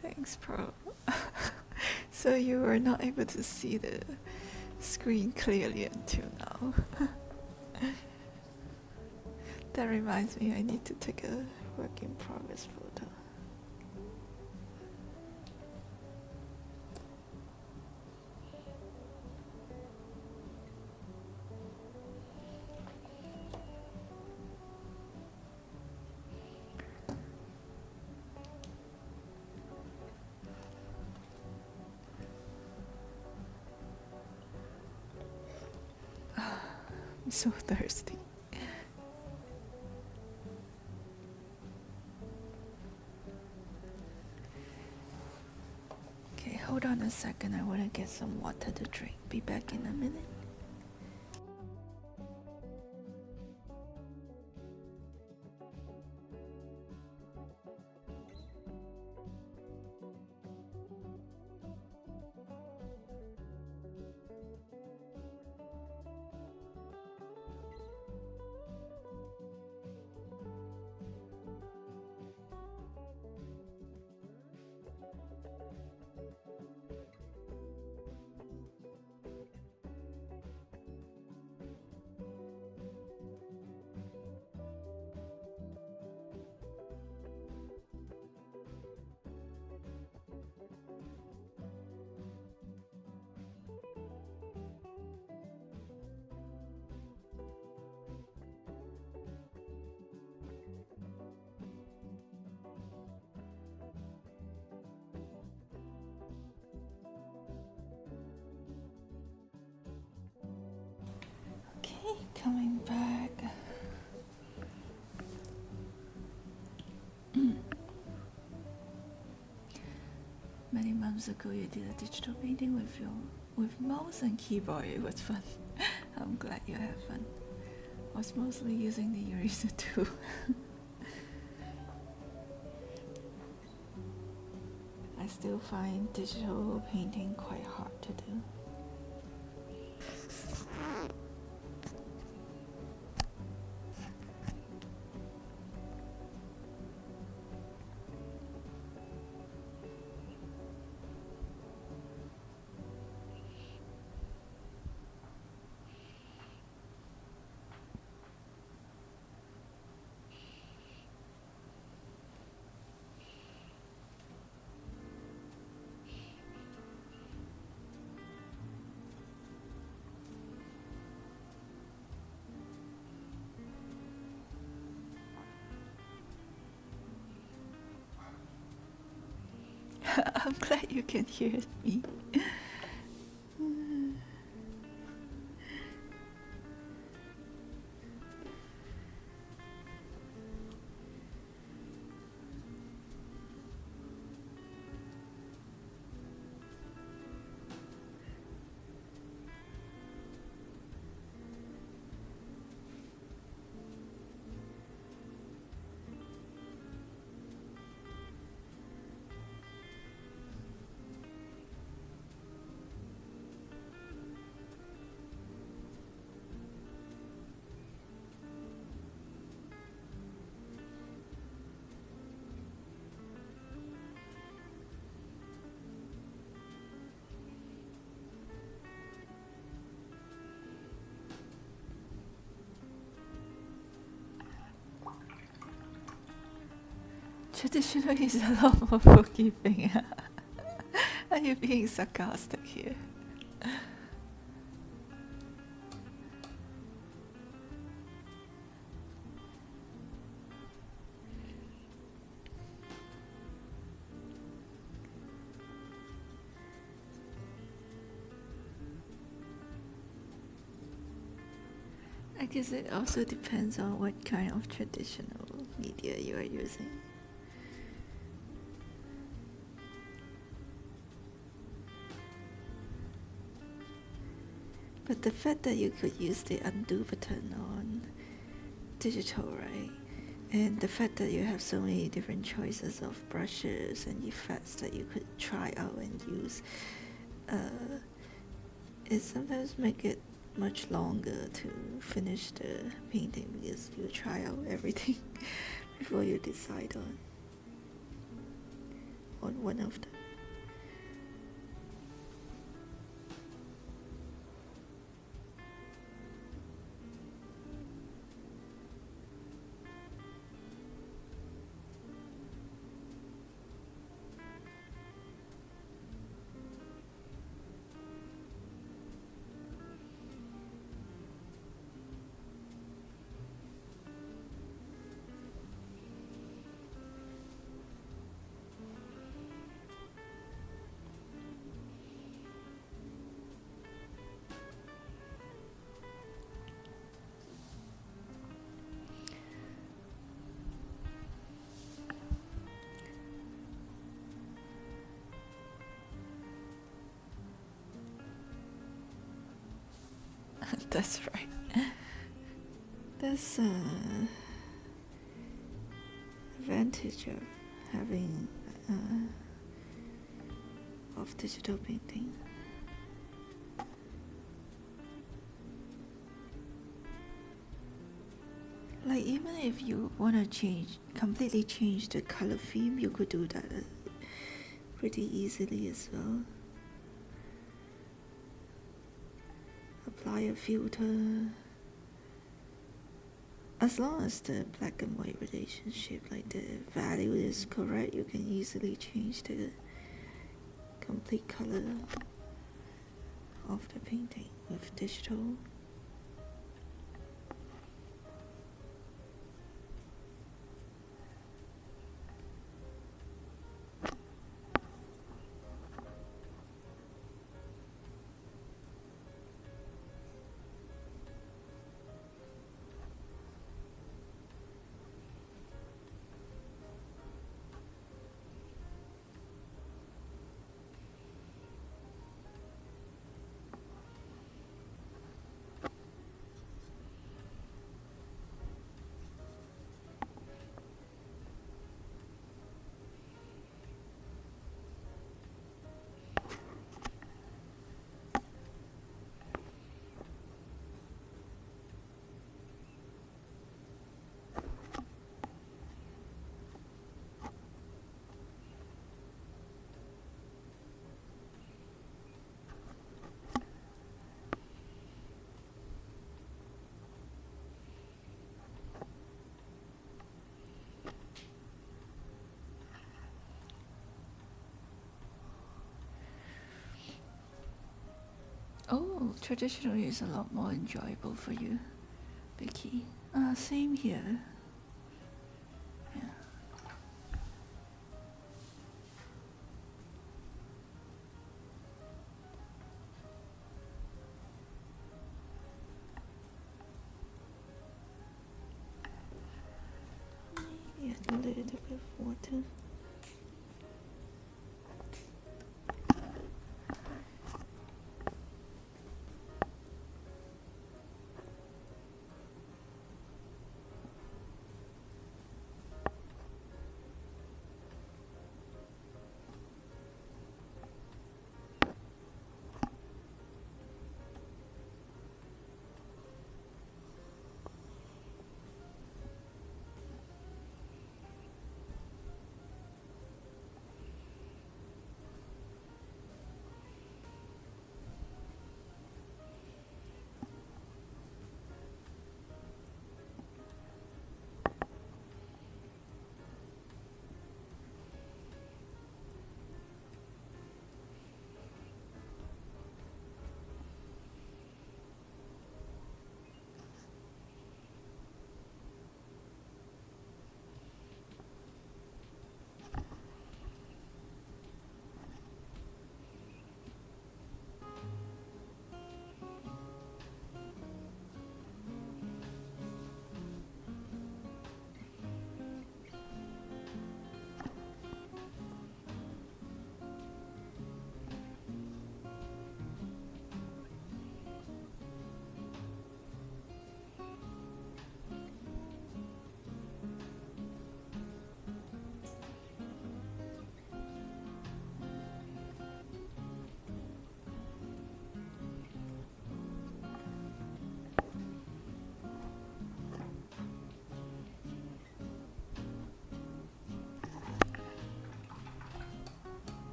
Thanks, Pro. So you were not able to see the screen clearly until now. That reminds me, I need to take a work in progress photo. I'm so thirsty. Okay, hold on a second. I want to get some water to drink. Be back in a minute. many months ago you did a digital painting with mouse and keyboard. It was fun. I'm glad you had fun. I was mostly using the eraser too. I still find digital painting quite hard to do. I'm glad you can hear me. Traditional is a lot more forgiving. Are you being sarcastic here? I guess it also depends on what kind of traditional media you are using. But the fact that you could use the undo button on digital, right? And the fact that you have so many different choices of brushes and effects that you could try out and use, it sometimes make it much longer to finish the painting because you try out everything before you decide on one of them. That's right. That's advantage of having of digital painting. Like even if you want to completely change the color theme, you could do that pretty easily as well. Apply a filter. As long as the black and white relationship, like the value is correct, you can easily change the complete color of the painting with digital. Oh, traditional is a lot more enjoyable for you, Vicky. Same here. Yeah. Maybe add a little bit of water.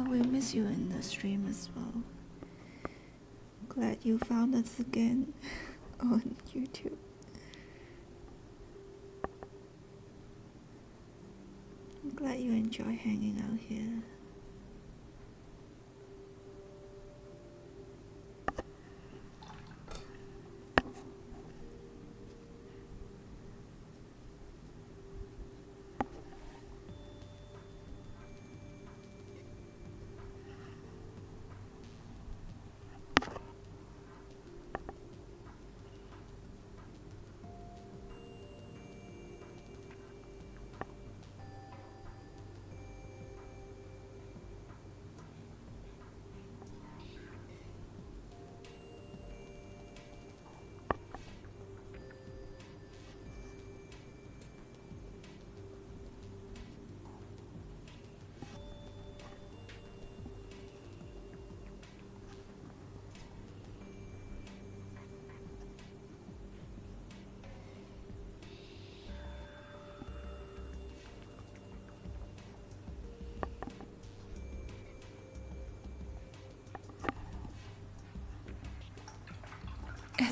We miss you in the stream as well. Glad you found us again on YouTube. I'm glad you enjoy hanging out here.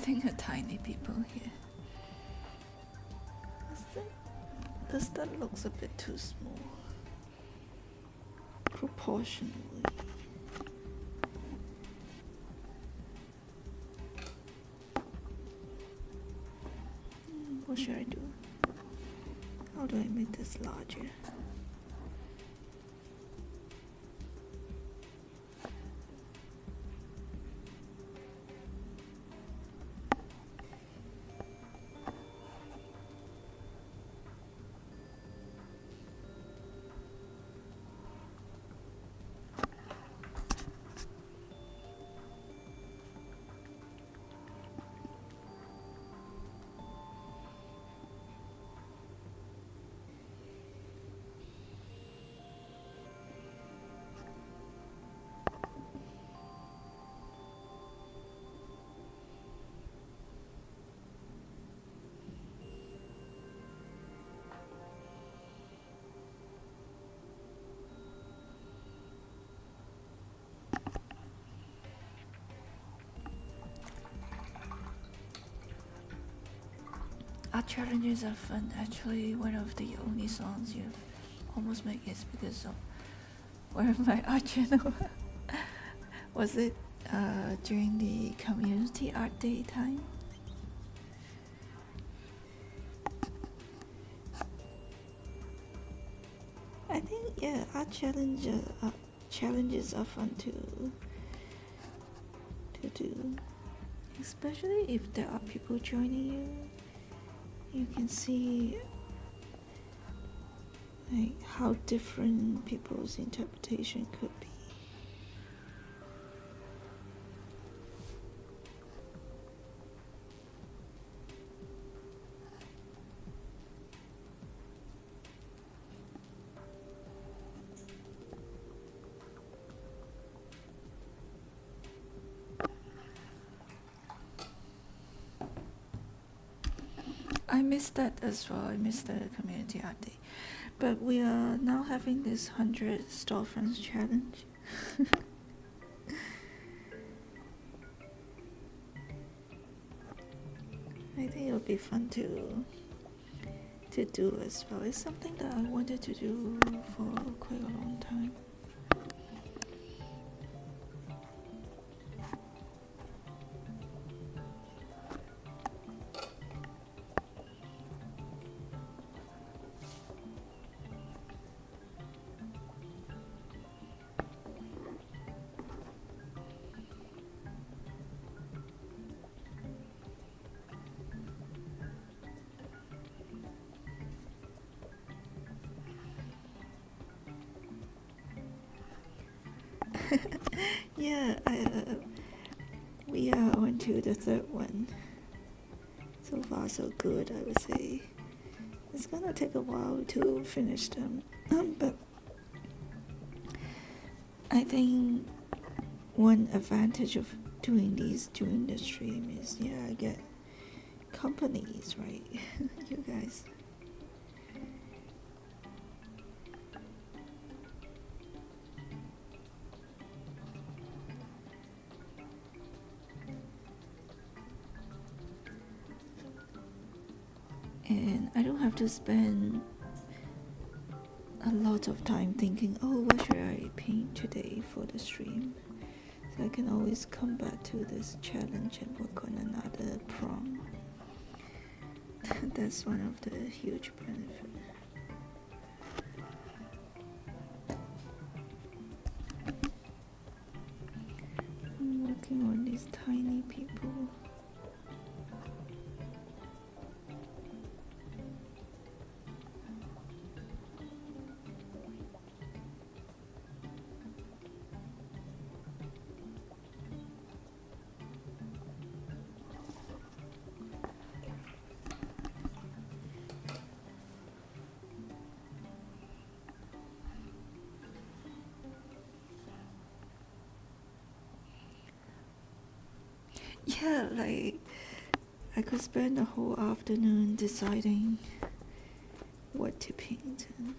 getting a tiny people here. This that looks a bit too small proportionally. What should I do? How do I make this larger? Art challenges are fun. Actually, one of the only songs you almost make is because of one of my art channel. Was it during the community art day time? I think, yeah, art challenges are fun to do, especially if there are people joining you. You can see like how different people's interpretation could be. I missed that as well. I missed the community art day. But we are now having this 100 Storefronts challenge. I think it'll be fun to do as well. It's something that I wanted to do for quite a long time. Yeah, we are on to the third one. So far so good, I would say. It's gonna take a while to finish them, but I think one advantage of doing these during the stream is, yeah, I get companies, right? You guys. And I don't have to spend a lot of time thinking, oh, what should I paint today for the stream? So I can always come back to this challenge and work on another prompt. That's one of the huge benefits. I'm working on these tiny people. Yeah, like I could spend the whole afternoon deciding what to paint, and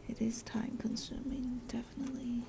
it is time consuming, definitely.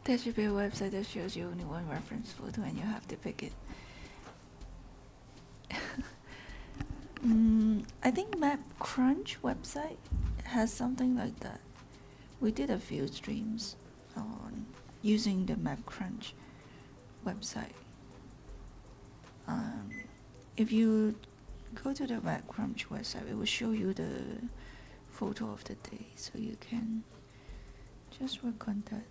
There should be a website that shows you only one reference photo and you have to pick it. I think Map Crunch website has something like that. We did a few streams on using the Map Crunch website. If you go to the Map Crunch website, it will show you the photo of the day, so you can just work on that.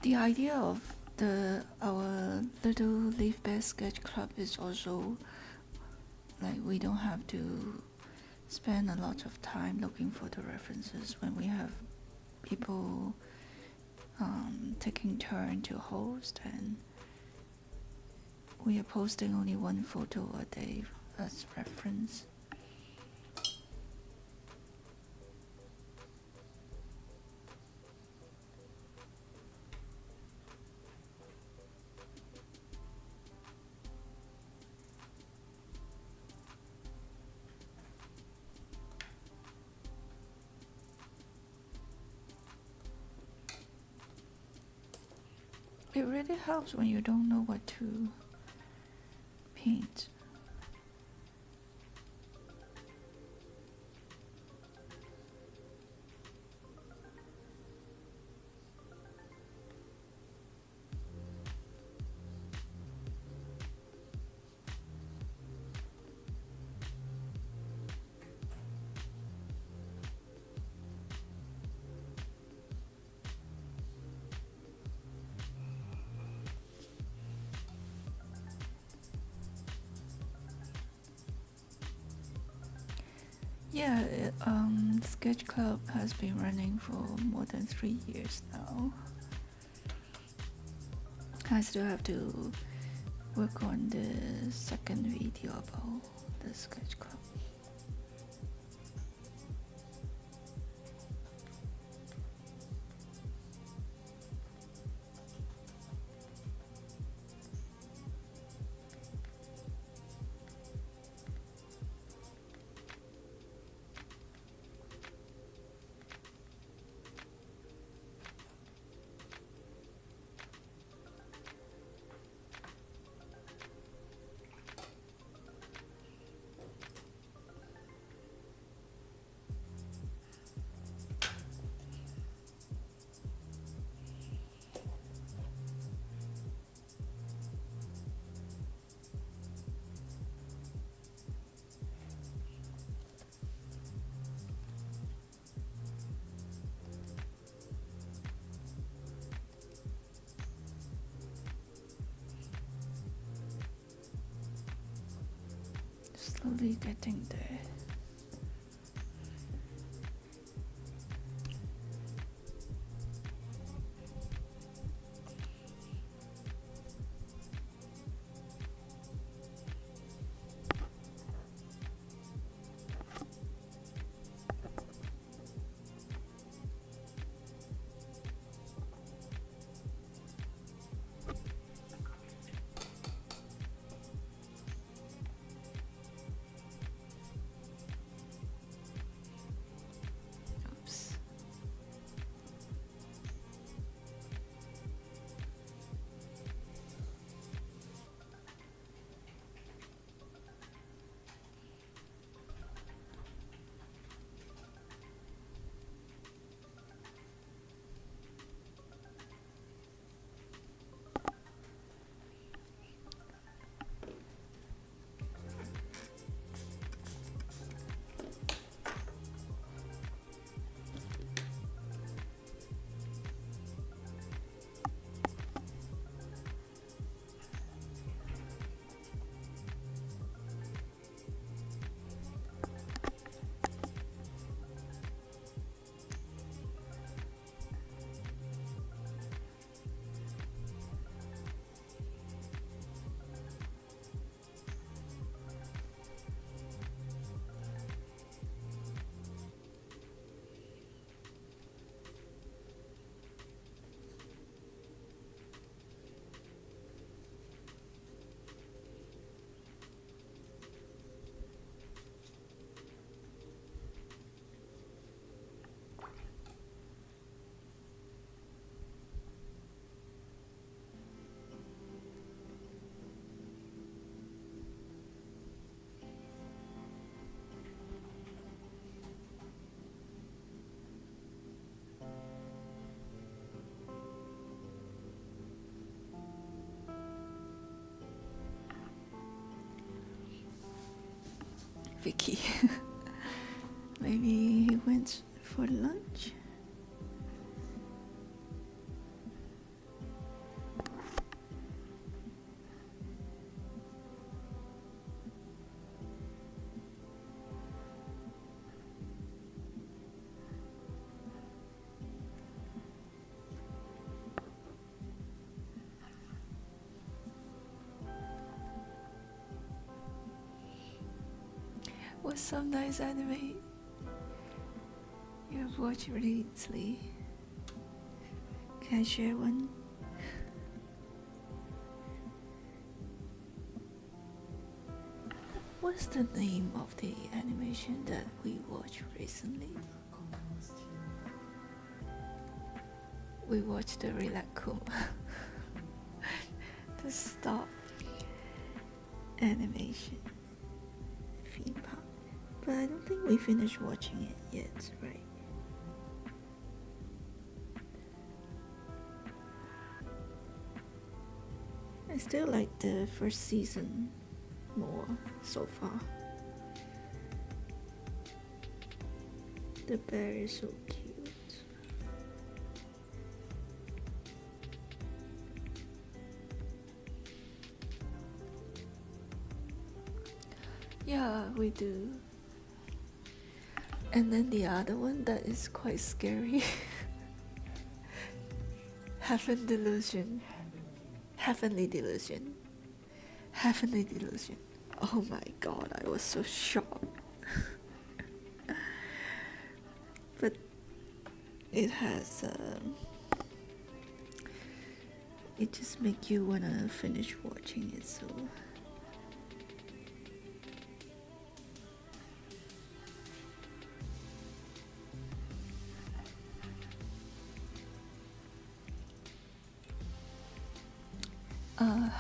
The idea of our little Leafbear sketch club is also like we don't have to spend a lot of time looking for the references when we have people taking turn to host, and we are posting only one photo a day as reference. It really helps when you don't know what to paint. Yeah, Sketch Club has been running for more than 3 years now. I still have to work on the second video about the Sketch Club. Slowly getting there. Vicky. Maybe he went for lunch. What's some nice anime you have watched recently? Can I share one? What's the name of the animation that we watched recently? We watched the Rilakkuma, the stop animation theme park. But I don't think we finished watching it yet, right? I still like the first season more so far. The bear is so cute. Yeah, we do. And then the other one that is quite scary. Heavenly Delusion. Heavenly Delusion. Heavenly Delusion. Oh my god, I was so shocked. But it has it just makes you wanna finish watching it, so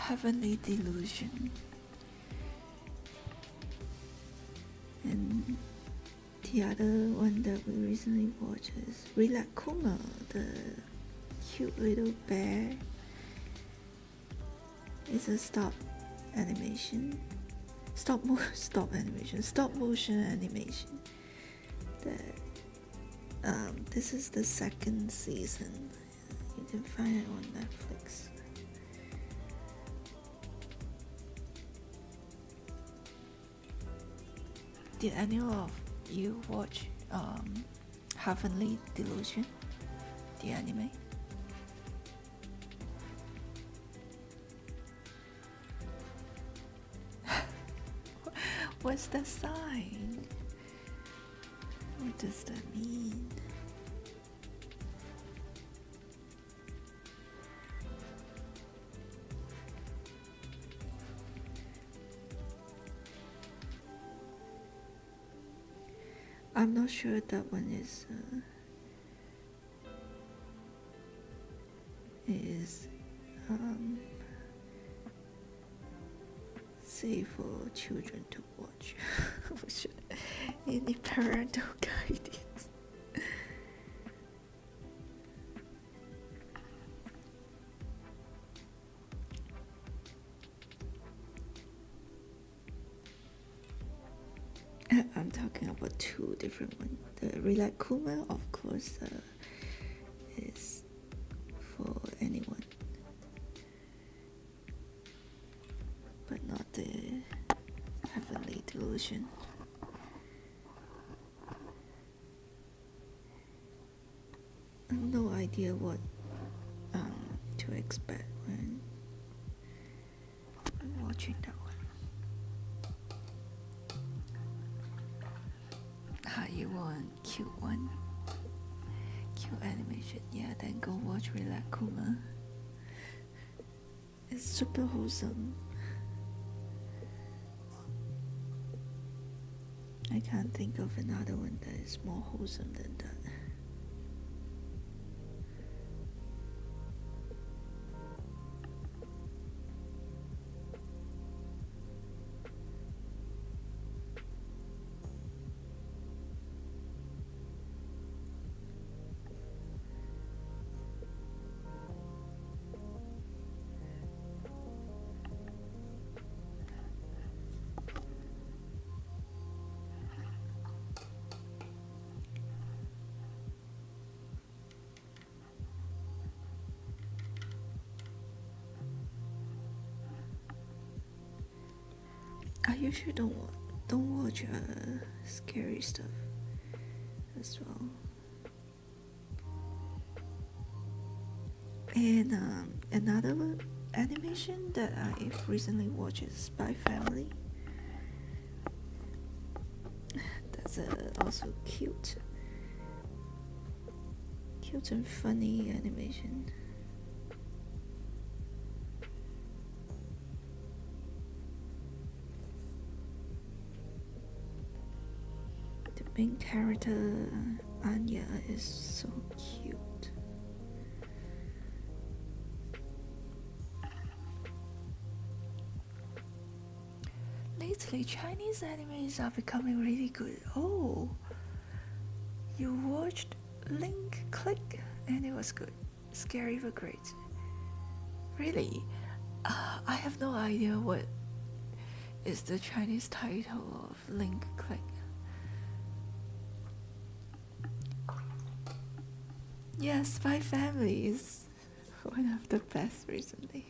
Heavenly Delusion. And the other one that we recently watched is Rilakkuma, the cute little bear. It's a stop motion animation. That this is the second season. You can find it on Netflix. Did any of you watch Heavenly Delusion, the anime? What's the sign? What does that mean? I'm not sure that one is safe for children to watch. We should need parental guidance. I'm talking about two different ones. The Rilakkuma, of course, is for anyone, but not the Heavenly Delusion. I have no idea what to expect when I'm watching that one. You want cute one? Cute animation? Yeah, then go watch Rilakkuma. It's super wholesome. I can't think of another one that is more wholesome than that. I usually don't watch scary stuff as well. And another animation that I've recently watched is Spy Family. That's also cute and funny animation. The main character, Anya, is so cute. Lately, Chinese animes are becoming really good. Oh, you watched Link Click and it was good. Scary but great. Really? I have no idea what is the Chinese title of Link Click. Yeah, Spy Family is one of the best recently.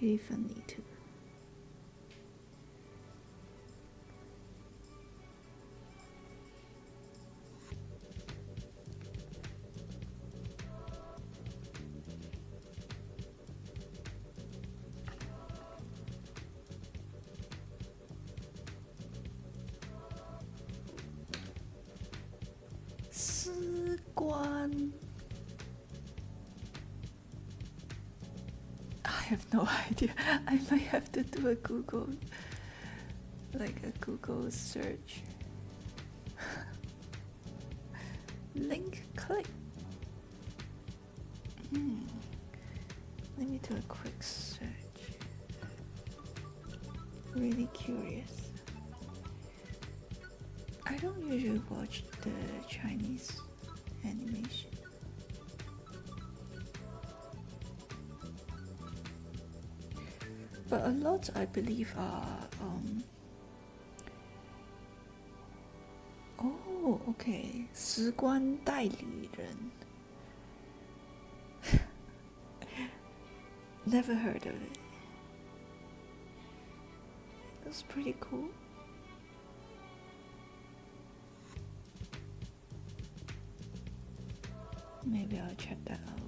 Really funny too. I have no idea. I might have to do a Google search. Link Click. Let me do a quick search. Really curious. I don't usually watch the Chinese animation. But a lot, I believe, are oh, okay, 时光代理人. Never heard of it. That's pretty cool. Maybe I'll check that out.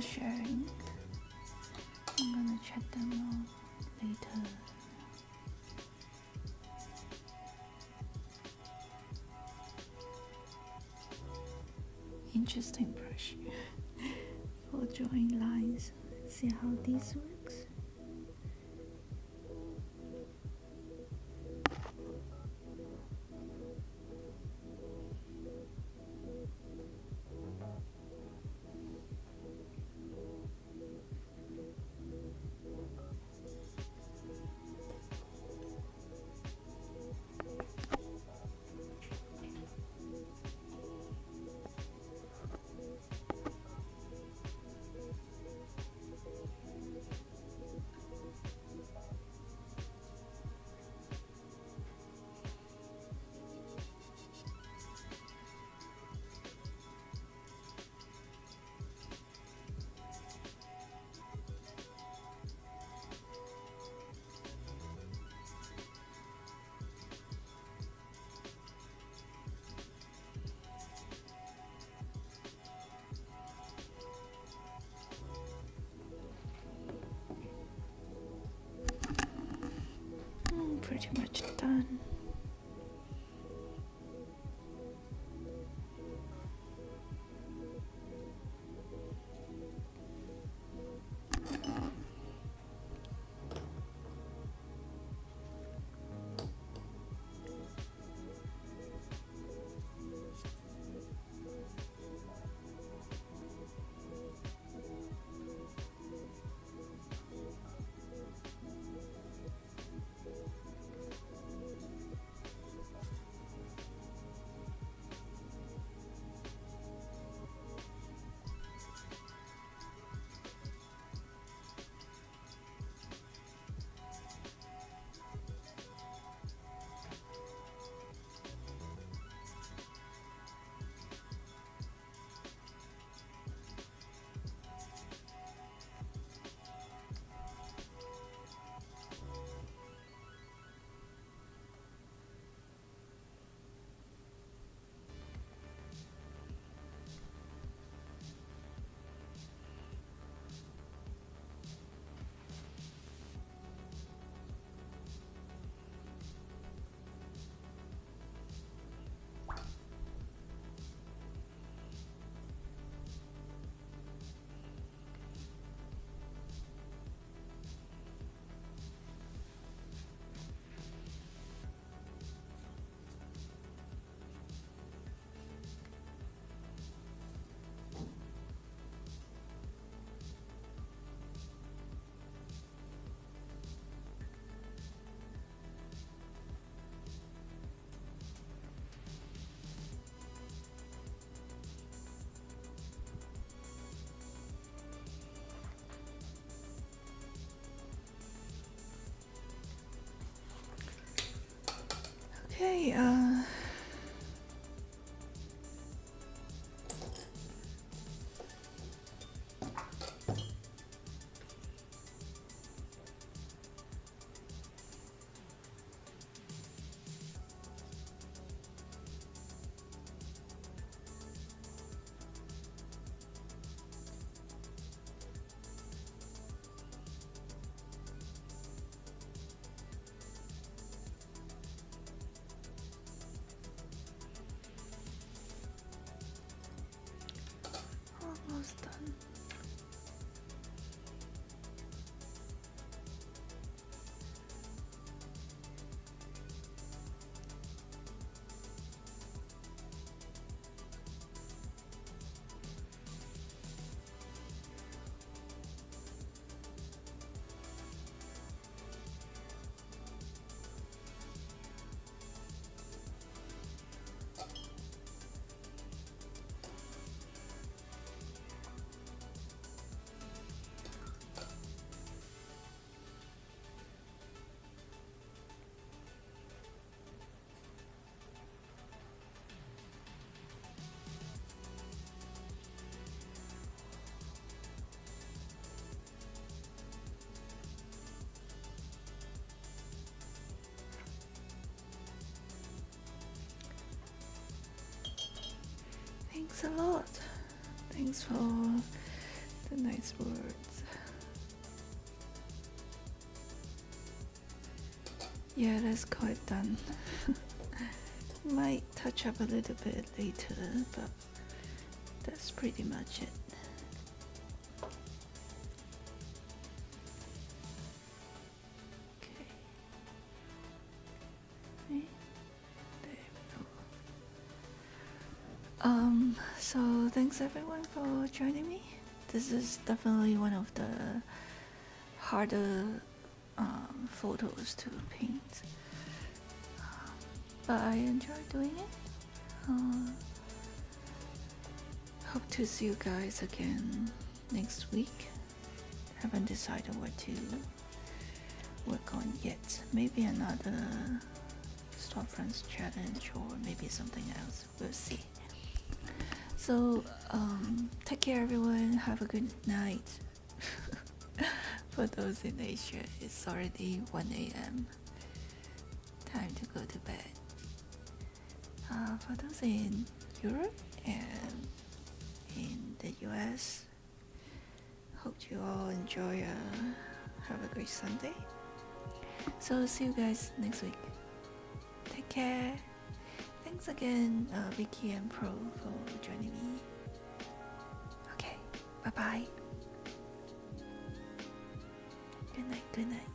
for sharing. I'm gonna check them out later. Interesting brush for drawing lines. See how this works. Pretty much done. Okay, almost done. Thanks a lot. Thanks for The nice words. Yeah, that's quite done. Might touch up a little bit later, but that's pretty much it. Okay. There we go. So thanks everyone for joining me. This is definitely one of the harder photos to paint, but I enjoy doing it. Hope to see you guys again next week. Haven't decided what to work on yet. Maybe another Storefronts challenge or maybe something else. We'll see. So take care everyone. Have a good night. For those in Asia, it's already 1 a.m. Time to go to bed. For those in Europe and in the US, hope you all enjoy. Have a great Sunday. So see you guys next week. Take care. Thanks again, Vicky and Pro, for joining me. Okay, bye bye. Good night, good night.